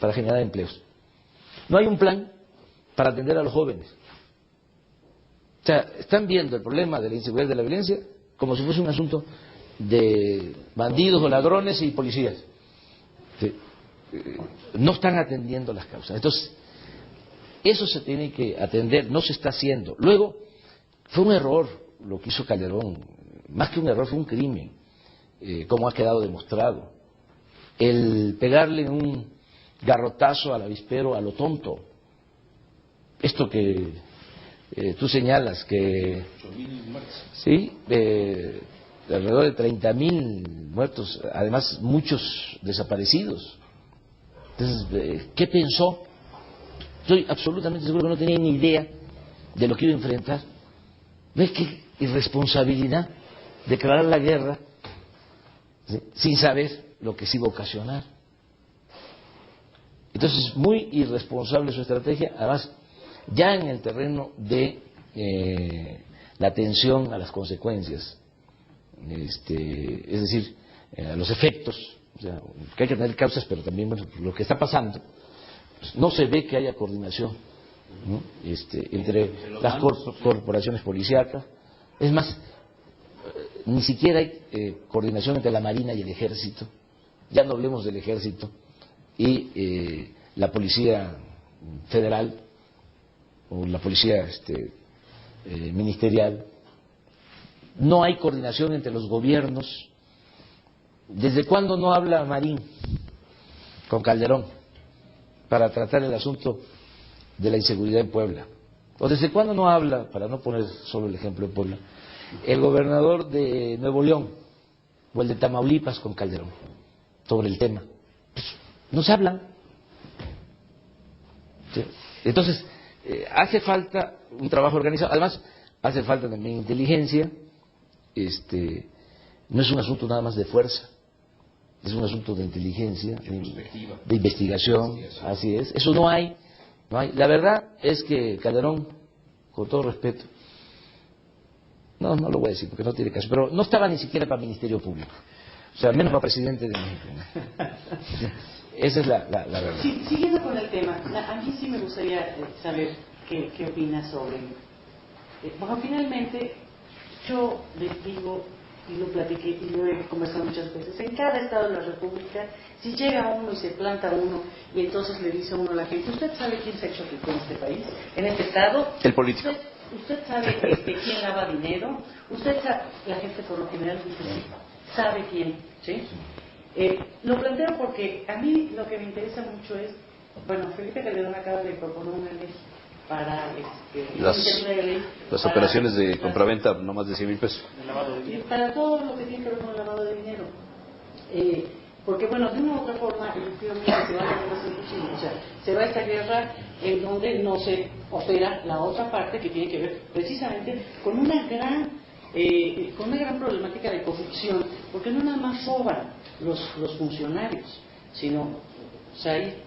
S2: para generar empleos. No hay un plan para atender a los jóvenes. O sea, están viendo el problema de la inseguridad y de la violencia como si fuese un asunto de bandidos o ladrones y policías. No están atendiendo las causas. Entonces, eso se tiene que atender, no se está haciendo. Luego, fue un error lo que hizo Calderón, más que un error, fue un crimen, como ha quedado demostrado. El pegarle un garrotazo al avispero a lo tonto. Esto que tú señalas, que sí, alrededor de 30,000 muertos, además muchos desaparecidos. Entonces, ¿qué pensó? Estoy absolutamente seguro que no tenía ni idea de lo que iba a enfrentar. ¿Ves qué irresponsabilidad declarar la guerra, ¿sí?, sin saber lo que se iba a ocasionar? Entonces, muy irresponsable su estrategia, además, ya en el terreno de la atención a las consecuencias, es decir, a los efectos, o sea, que hay que tener causas, pero también bueno, lo que está pasando, pues, no se ve que haya coordinación, ¿no? Entre las corporaciones policíacas. Es más, ni siquiera hay coordinación entre la Marina y el Ejército, ya no hablemos del Ejército y la Policía Federal o la Policía Ministerial. No hay coordinación entre los gobiernos. ¿Desde cuándo no habla Marín con Calderón para tratar el asunto de la inseguridad en Puebla? ¿O desde cuándo no habla, para no poner solo el ejemplo de Puebla, el gobernador de Nuevo León o el de Tamaulipas con Calderón sobre el tema? Pues, no se hablan. ¿Sí? Entonces, hace falta un trabajo organizado. Además, hace falta también inteligencia. No es un asunto nada más de fuerza, es un asunto de inteligencia, de investigación, así es. Eso no hay. La verdad es que Calderón, con todo respeto, no lo voy a decir porque no tiene caso, pero no estaba ni siquiera para Ministerio Público, o sea, menos para presidente de México. Esa es la verdad.
S3: Sí, siguiendo con el tema, a mí sí me gustaría saber qué opinas sobre. Bueno, finalmente, yo les digo, y lo platiqué y lo he conversado muchas veces, en cada estado de la República, si llega uno y se planta uno y entonces le dice a uno a la gente, ¿usted sabe quién se ha hecho rico en este país? En este estado.
S1: El político.
S3: ¿Usted sabe quién lava dinero? ¿Usted sabe? La gente por lo general dice sí, sabe quién, ¿sí? Lo planteo porque a mí lo que me interesa mucho es, bueno, Felipe Calderón acaba de proponer una ley para
S1: las operaciones de compraventa no más de 100,000 pesos.
S3: Para todo lo que tiene que ver con el lavado de dinero. Porque bueno, de una u otra forma, efectivamente se va a hacer más imposible. O sea, se va a esta guerra en donde no se opera la otra parte que tiene que ver precisamente con una gran problemática de corrupción, porque no nada más roban los funcionarios, sino, o sea, hay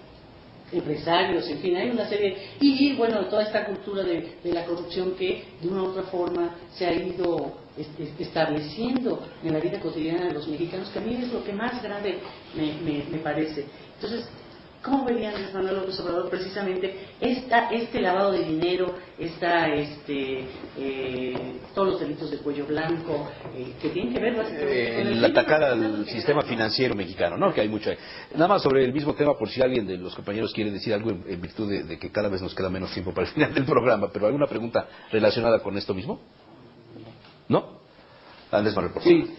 S3: empresarios, en fin, hay una serie, y bueno, toda esta cultura de la corrupción que de una u otra forma se ha ido estableciendo en la vida cotidiana de los mexicanos, que a mí es lo que más grave me parece. Entonces, ¿cómo verían Andrés Manuel López Obrador precisamente este lavado de dinero, todos los delitos de cuello blanco, que tienen que ver básicamente con
S1: el atacar al sistema financiero mexicano, ¿no? Que hay mucho. Nada más sobre el mismo tema, por si alguien de los compañeros quiere decir algo en virtud de que cada vez nos queda menos tiempo para el final del programa, pero ¿alguna pregunta relacionada con esto mismo? ¿No? Andrés Manuel, por favor.
S2: Sí,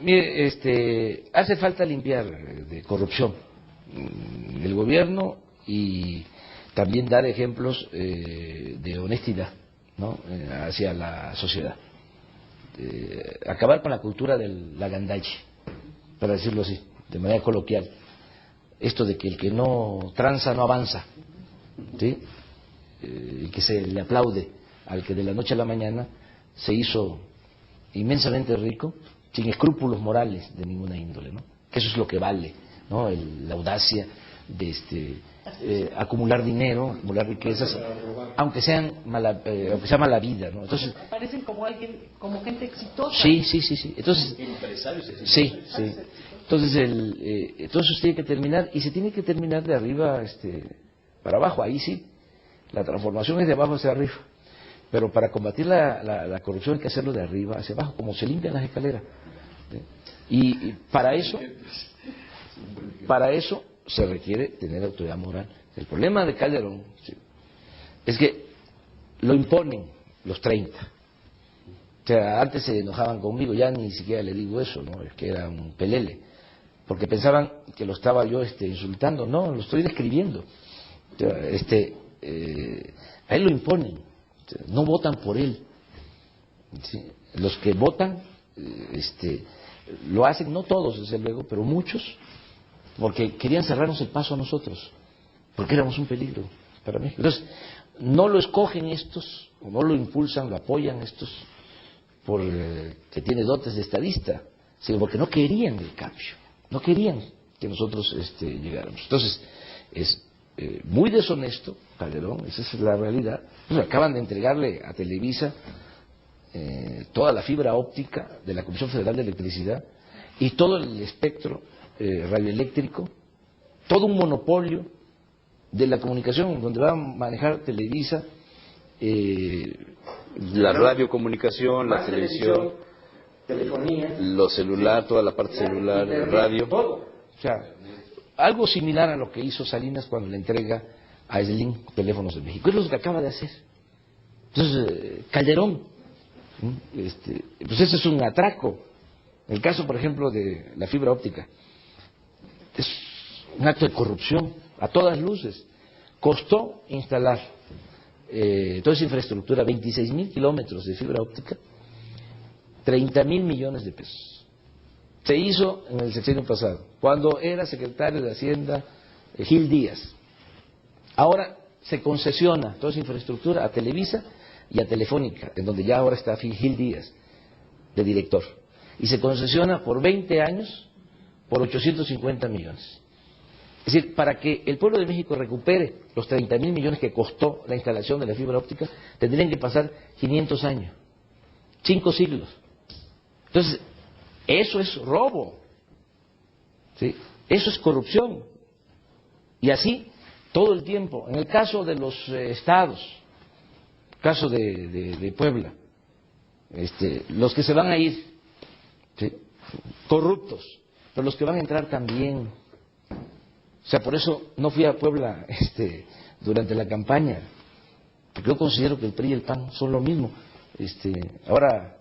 S2: mire, hace falta limpiar de corrupción el gobierno y también dar ejemplos de honestidad, ¿no? Hacia la sociedad. Acabar con la cultura del lagandalle, para decirlo así, de manera coloquial. Esto de que el que no tranza no avanza, ¿sí? Y que se le aplaude al que de la noche a la mañana se hizo inmensamente rico, sin escrúpulos morales de ninguna índole, ¿no? Que eso es lo que vale, ¿no? La audacia de acumular dinero, acumular riquezas, aunque sea mala vida, ¿no? Entonces
S3: parecen como gente exitosa.
S2: Sí. Entonces, sí. Entonces entonces tiene que terminar, y se tiene que terminar de arriba para abajo. Ahí sí, la transformación es de abajo hacia arriba. Pero para combatir la corrupción hay que hacerlo de arriba hacia abajo, como se limpian las escaleras. Y para eso se requiere tener autoridad moral. El problema de Calderón es que lo imponen los 30. O sea, antes se enojaban conmigo, ya ni siquiera le digo eso, ¿no? Es que era un pelele, porque pensaban que lo estaba yo insultando. No, lo estoy describiendo. O sea, a él lo imponen, o sea, no votan por él, ¿sí? Los que votan lo hacen, no todos desde luego, pero muchos, porque querían cerrarnos el paso a nosotros, porque éramos un peligro para México. Entonces, no lo escogen estos, o no lo impulsan, lo apoyan estos, por que tiene dotes de estadista, sino porque no querían el cambio, no querían que nosotros llegáramos. Entonces, es muy deshonesto, Calderón, esa es la realidad. Pues acaban de entregarle a Televisa toda la fibra óptica de la Comisión Federal de Electricidad y todo el espectro radioeléctrico, todo un monopolio de la comunicación donde va a manejar Televisa,
S1: la radiocomunicación, la televisión,
S2: telefonía,
S1: lo celular, toda la parte celular,
S2: internet,
S1: radio.
S2: todo. O sea, algo similar a lo que hizo Salinas cuando le entrega a Slim Teléfonos de México. Es lo que acaba de hacer. Entonces, Calderón, pues ese es un atraco. El caso, por ejemplo, de la fibra óptica, es un acto de corrupción a todas luces. Costó instalar toda esa infraestructura, 26,000 kilómetros de fibra óptica, 30,000 millones de pesos. Se hizo en el sexenio pasado, cuando era secretario de Hacienda Gil Díaz. Ahora se concesiona toda esa infraestructura a Televisa y a Telefónica, en donde ya ahora está Gil Díaz de director. Y se concesiona por 20 años por 850 millones. Es decir, para que el pueblo de México recupere los 30,000 millones que costó la instalación de la fibra óptica, tendrían que pasar 500 años, 5 siglos. Entonces, eso es robo, ¿sí? Eso es corrupción. Y así, todo el tiempo. En el caso de los estados, caso de Puebla, los que se van a ir, ¿sí?, corruptos, pero los que van a entrar también. O sea, por eso no fui a Puebla durante la campaña, porque yo considero que el PRI y el PAN son lo mismo. Ahora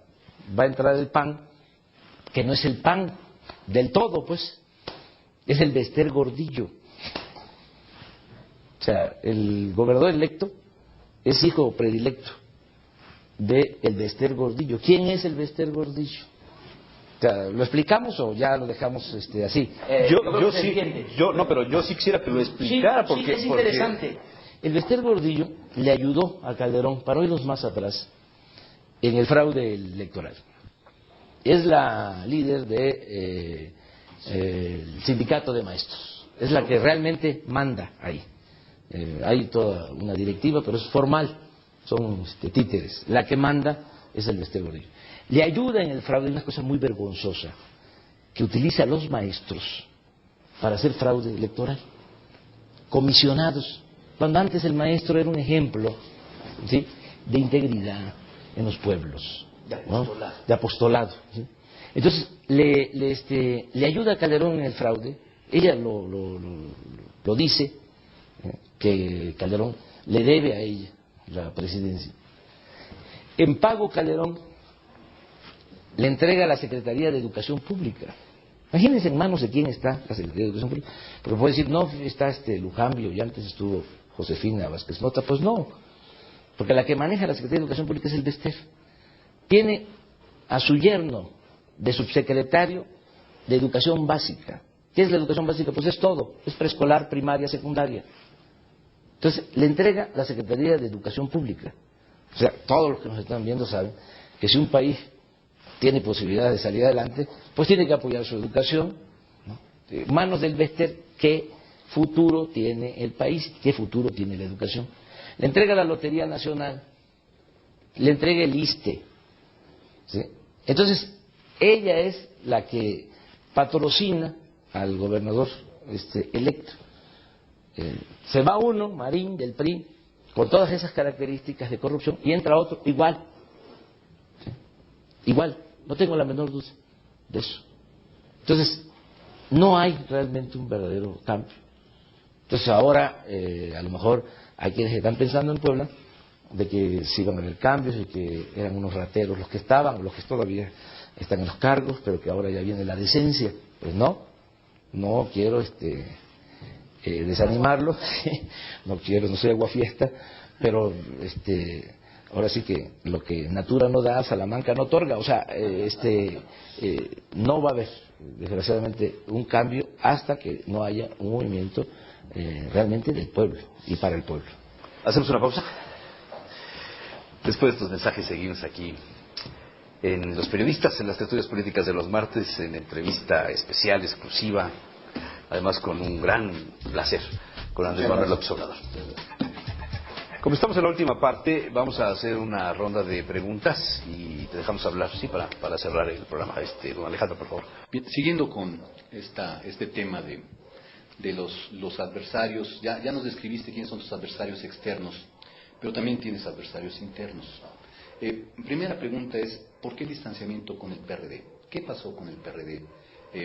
S2: va a entrar el PAN, que no es el PAN del todo, pues, es el Bester Gordillo. O sea, el gobernador electo es hijo predilecto de el Bester Gordillo. ¿Quién es el Bester Gordillo? O sea, ¿lo explicamos o ya lo dejamos así?
S1: Yo sí, pero yo sí quisiera que lo explicara,
S2: sí, es interesante. El Bester Gordillo le ayudó a Calderón, para irnos más atrás, en el fraude electoral. Es la líder de el sindicato de maestros, es la que realmente manda ahí. Hay toda una directiva, pero es formal, son títeres. La que manda es el Bester Gordillo. Le ayuda en el fraude, una cosa muy vergonzosa, que utiliza a los maestros para hacer fraude electoral, comisionados, cuando antes el maestro era un ejemplo, ¿sí?, de integridad en los pueblos, de apostolado, ¿sí? Entonces le ayuda a Calderón en el fraude. Ella lo dice, que Calderón le debe a ella la presidencia. En pago, Calderón le entrega la Secretaría de Educación Pública. Imagínense en manos de quién está la Secretaría de Educación Pública. Porque puede decir, no, está Lujambio y antes estuvo Josefina Vázquez Mota. Pues no, porque la que maneja la Secretaría de Educación Pública es el Bester. Tiene a su yerno de subsecretario de Educación Básica. ¿Qué es la educación básica? Pues es todo, es preescolar, primaria, secundaria. Entonces, le entrega la Secretaría de Educación Pública. O sea, todos los que nos están viendo saben que si un país tiene posibilidad de salir adelante, pues tiene que apoyar su educación, ¿no? Manos del Bester, ¿qué futuro tiene el país? ¿Qué futuro tiene la educación? Le entrega la Lotería Nacional, le entrega el ISSSTE, ¿sí? Entonces, ella es la que patrocina al gobernador electo. Se va uno, Marín, del PRI, con todas esas características de corrupción, y entra otro igual. ¿Sí? Igual, no tengo la menor duda de eso. Entonces, no hay realmente un verdadero cambio. Entonces ahora, a lo mejor hay quienes están pensando en Puebla de que sí van a haber cambios y que eran unos rateros los que estaban, los que todavía están en los cargos, pero que ahora ya viene la decencia. Pues no quiero desanimarlo, no soy aguafiesta, pero ahora sí que lo que Natura no da, Salamanca no otorga. O sea, no va a haber, desgraciadamente, un cambio hasta que no haya un movimiento realmente del pueblo y para el pueblo.
S1: Hacemos una pausa. Después de estos mensajes seguimos aquí en Los Periodistas, en las tertulias políticas de los martes, en entrevista especial, exclusiva, además con un gran placer con Andrés Manuel López Obrador. Como estamos en la última parte, vamos a hacer una ronda de preguntas y te dejamos hablar, sí, para cerrar el programa. Don Alejandro, por favor.
S6: Bien, siguiendo con este tema de los adversarios, ya nos describiste quiénes son tus adversarios externos, pero también tienes adversarios internos. Primera pregunta es, ¿por qué el distanciamiento con el PRD? ¿Qué pasó con el PRD?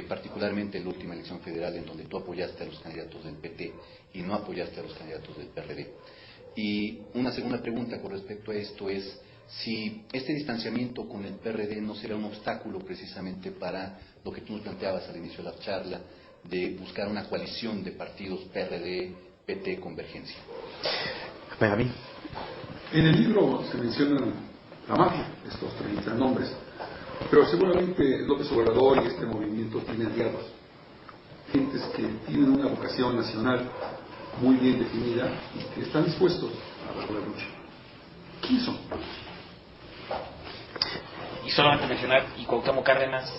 S6: Particularmente en la última elección federal, en donde tú apoyaste a los candidatos del PT y no apoyaste a los candidatos del PRD. Y una segunda pregunta con respecto a esto es si este distanciamiento con el PRD no será un obstáculo precisamente para lo que tú nos planteabas al inicio de la charla, de buscar una coalición de partidos PRD, PT, Convergencia.
S1: Benjamín.
S5: En el libro se mencionan la mafia, estos 30 nombres, pero seguramente López Obrador y este movimiento tienen aliados, gentes que tienen una vocación nacional muy bien definida y que están dispuestos a dar la lucha. ¿Quiénes son?
S4: Y solamente mencionar, y Cuauhtémoc Cárdenas.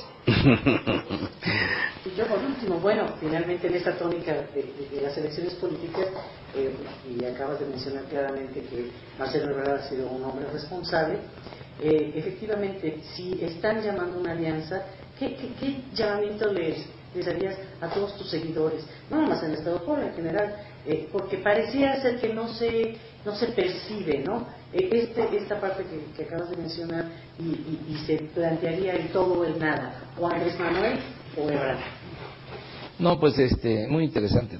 S3: Y yo por último, bueno, finalmente en esta tónica de las elecciones políticas, y acabas de mencionar claramente que Marcelo Ebrard ha sido un hombre responsable, efectivamente, si están llamando una alianza, ¿qué llamamiento les harías a todos tus seguidores? No nada más en el Estado de Puebla, en general, porque pareciera ser que no se percibe, ¿no? Esta parte que acabas de mencionar y se plantearía el todo o el nada, o Andrés Manuel o Ebrard.
S2: No, pues muy interesante.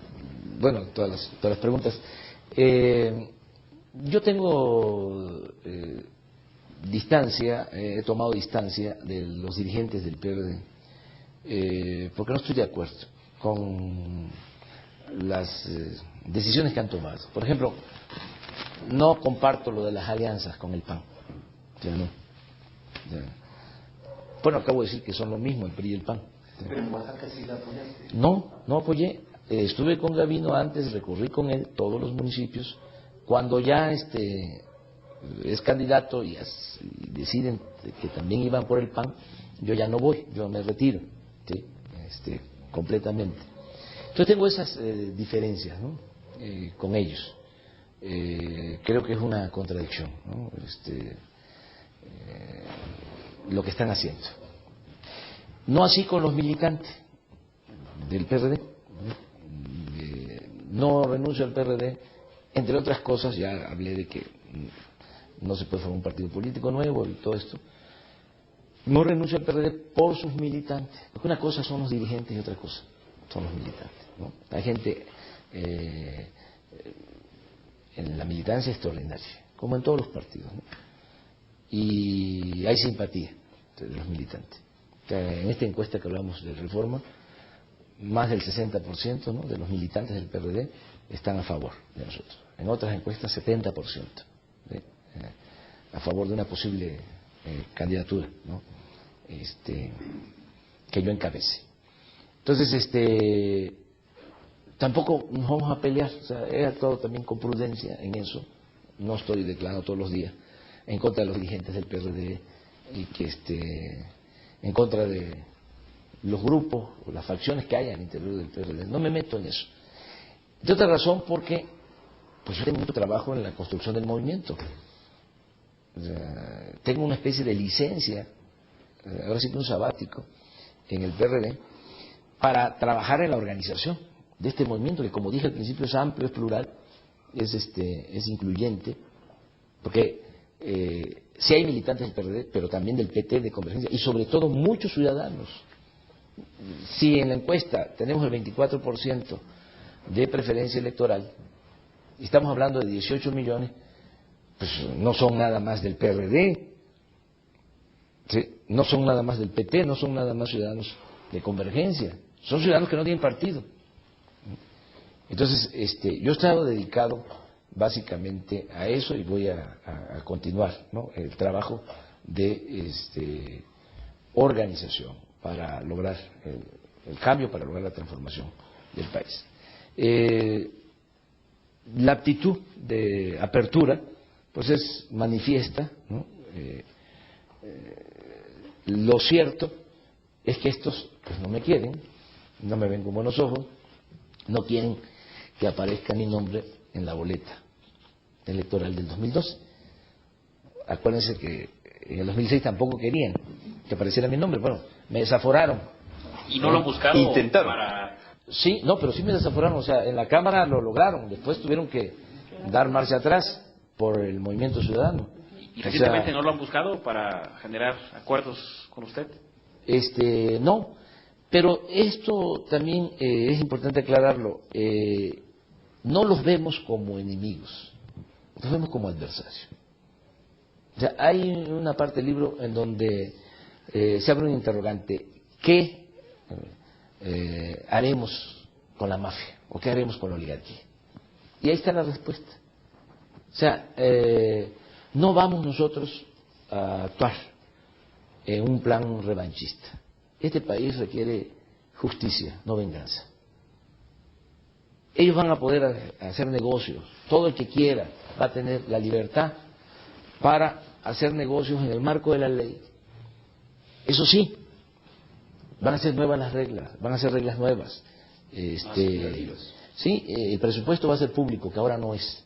S2: Bueno, todas las preguntas. Yo tengo distancia, he tomado distancia de los dirigentes del PRD, porque no estoy de acuerdo con las decisiones que han tomado. Por ejemplo, no comparto lo de las alianzas con el PAN. Bueno, acabo de decir que son lo mismo el PRI y el PAN.
S6: Pero en Oaxaca sí la apoyaste.
S2: No apoyé. Estuve con Gavino antes, recorrí con él todos los municipios. Cuando ya es candidato y deciden que también iban por el PAN, yo ya no voy, yo me retiro, ¿sí? Completamente. Entonces tengo esas diferencias, ¿no? Con ellos. Creo que es una contradicción, ¿no? Lo que están haciendo. No así con los militantes del PRD. No renuncio al PRD, entre otras cosas, ya hablé de que no se puede formar un partido político nuevo y todo esto. No renuncio al PRD por sus militantes, porque una cosa son los dirigentes y otra cosa son los militantes, ¿no? Hay gente en la militancia extraordinaria, como en todos los partidos, ¿no? Y hay simpatía de los militantes. En esta encuesta que hablamos de reforma, más del 60%, ¿no?, de los militantes del PRD están a favor de nosotros. En otras encuestas, 70%, ¿sí?, a favor de una posible candidatura, ¿no?, que yo encabece. Entonces, tampoco nos vamos a pelear. O sea, he actuado también con prudencia en eso. No estoy declarando todos los días en contra de los dirigentes del PRD y que en contra de los grupos o las facciones que hay al interior del PRD. No me meto en eso. De otra razón, porque pues yo tengo mucho trabajo en la construcción del movimiento. O sea, tengo una especie de licencia, ahora sí que un sabático, en el PRD, para trabajar en la organización de este movimiento, que como dije al principio es amplio, es plural, es incluyente, porque sí hay militantes del PRD, pero también del PT, de Convergencia, y sobre todo muchos ciudadanos. Si en la encuesta tenemos el 24% de preferencia electoral, y estamos hablando de 18 millones, pues no son nada más del PRD, ¿sí?, no son nada más del PT, no son nada más ciudadanos de Convergencia, son ciudadanos que no tienen partido. Entonces, yo he estado dedicado básicamente a eso y voy a continuar, ¿no?, el trabajo de organización para lograr el cambio, para lograr la transformación del país. La actitud de apertura pues es manifiesta, ¿no? Lo cierto es que estos pues no me quieren, no me ven con buenos ojos, no quieren que aparezca mi nombre en la boleta electoral del 2012. Acuérdense que en el 2006 tampoco querían que apareciera mi nombre. Bueno, me desaforaron.
S4: ¿Y no lo han buscado?
S1: Intentaron.
S2: Sí, no, pero sí me desaforaron. O sea, en la Cámara lo lograron. Después tuvieron que dar marcha atrás por el Movimiento Ciudadano.
S4: ¿Y recientemente no lo han buscado para generar acuerdos con usted?
S2: No, pero esto también es importante aclararlo. No los vemos como enemigos, los vemos como adversarios. O sea, hay una parte del libro en donde se abre un interrogante: ¿qué haremos con la mafia? ¿O qué haremos con la oligarquía? Y ahí está la respuesta. O sea, no vamos nosotros a actuar en un plan revanchista. Este país requiere justicia, no venganza. Ellos van a poder hacer negocios, todo el que quiera va a tener la libertad para hacer negocios en el marco de la ley. Eso sí, van a ser nuevas las reglas, van a ser reglas nuevas. Sí, el presupuesto va a ser público, que ahora no es.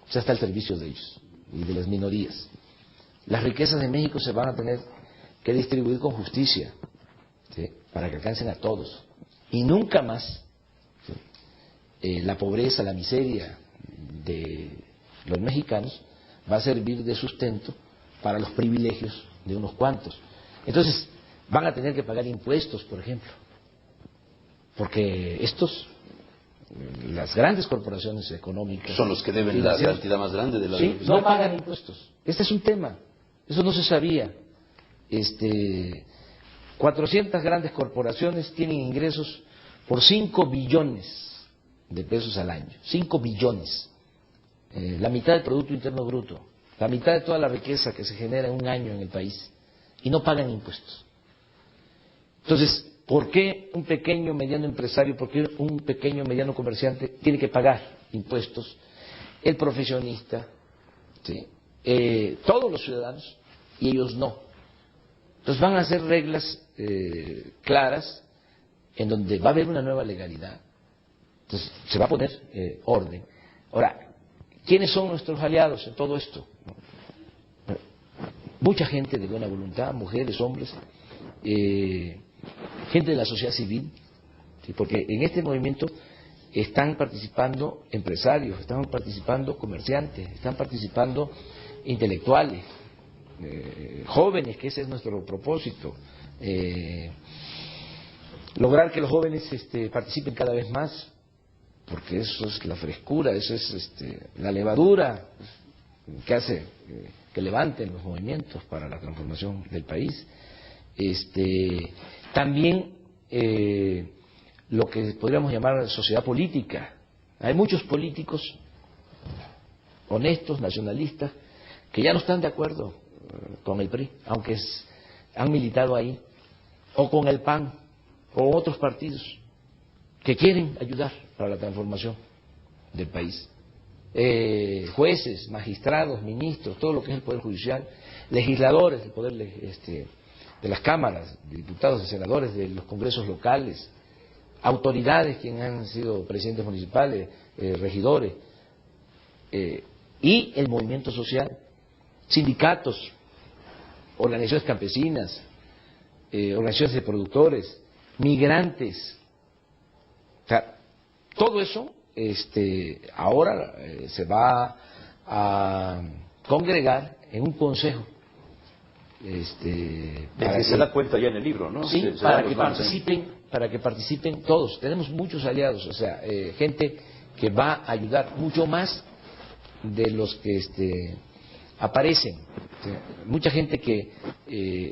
S2: O sea, está al servicio de ellos y de las minorías. Las riquezas de México se van a tener que distribuir con justicia, ¿sí?, para que alcancen a todos. Y nunca más, ¿sí?, la pobreza, la miseria de los mexicanos va a servir de sustento para los privilegios de unos cuantos. Entonces, van a tener que pagar impuestos, por ejemplo, porque las grandes corporaciones económicas
S1: son los que deben la cantidad más grande de la
S2: sí, no pagan impuestos. Este es un tema, eso no se sabía. 400 grandes corporaciones tienen ingresos por 5 billones de pesos al año, 5 billones, la mitad del Producto Interno Bruto, la mitad de toda la riqueza que se genera en un año en el país, y no pagan impuestos. Entonces, ¿por qué un pequeño mediano empresario, por qué un pequeño mediano comerciante tiene que pagar impuestos? El profesionista, ¿sí?, todos los ciudadanos, y ellos no. Entonces van a hacer reglas claras en donde va a haber una nueva legalidad. Entonces se va a poner orden. Ahora, ¿quiénes son nuestros aliados en todo esto? Mucha gente de buena voluntad, mujeres, hombres, gente de la sociedad civil, ¿sí?, porque en este movimiento están participando empresarios, están participando comerciantes, están participando intelectuales, jóvenes, que ese es nuestro propósito, lograr que los jóvenes participen cada vez más, porque eso es la frescura, eso es la levadura que hace que levanten los movimientos para la transformación del país. También lo que podríamos llamar sociedad política. Hay muchos políticos honestos, nacionalistas, que ya no están de acuerdo con el PRI, aunque han militado ahí, o con el PAN, o otros partidos que quieren ayudar para la transformación del país. Jueces, magistrados, ministros, todo lo que es el Poder Judicial, legisladores del poder de las cámaras, de diputados, de senadores, de los congresos locales, autoridades quienes han sido presidentes municipales, regidores, y el movimiento social, sindicatos, organizaciones campesinas, organizaciones de productores, migrantes. O sea, todo eso ahora se va a congregar en un consejo.
S1: Para que se da cuenta ya en el libro, ¿no?
S2: Sí, para que participen todos. Tenemos muchos aliados, o sea, gente que va a ayudar mucho más de los que aparecen. O sea, mucha gente que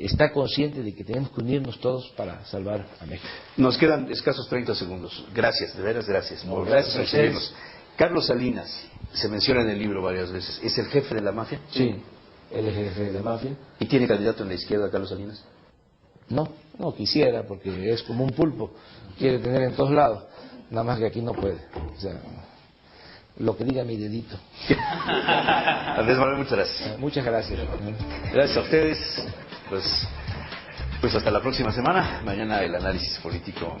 S2: está consciente de que tenemos que unirnos todos para salvar a México.
S1: Nos quedan escasos 30 segundos. Gracias, de veras gracias.
S2: No, gracias a ustedes.
S1: Carlos Salinas, se menciona en el libro varias veces, ¿es el jefe de la mafia?
S2: Sí, él es el jefe de la mafia.
S1: ¿Y tiene candidato en la izquierda, Carlos Salinas?
S2: No quisiera, porque es como un pulpo, quiere tener en todos lados, nada más que aquí no puede. O sea, lo que diga mi dedito.
S1: Andrés Manuel, muchas gracias.
S2: Muchas gracias.
S1: Gracias a ustedes. Pues hasta la próxima semana. Mañana el análisis político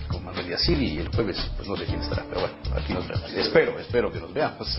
S1: con Manuel Yacir, y el jueves pues no sé quién estará, pero bueno, aquí nos vemos. Espero que nos veamos.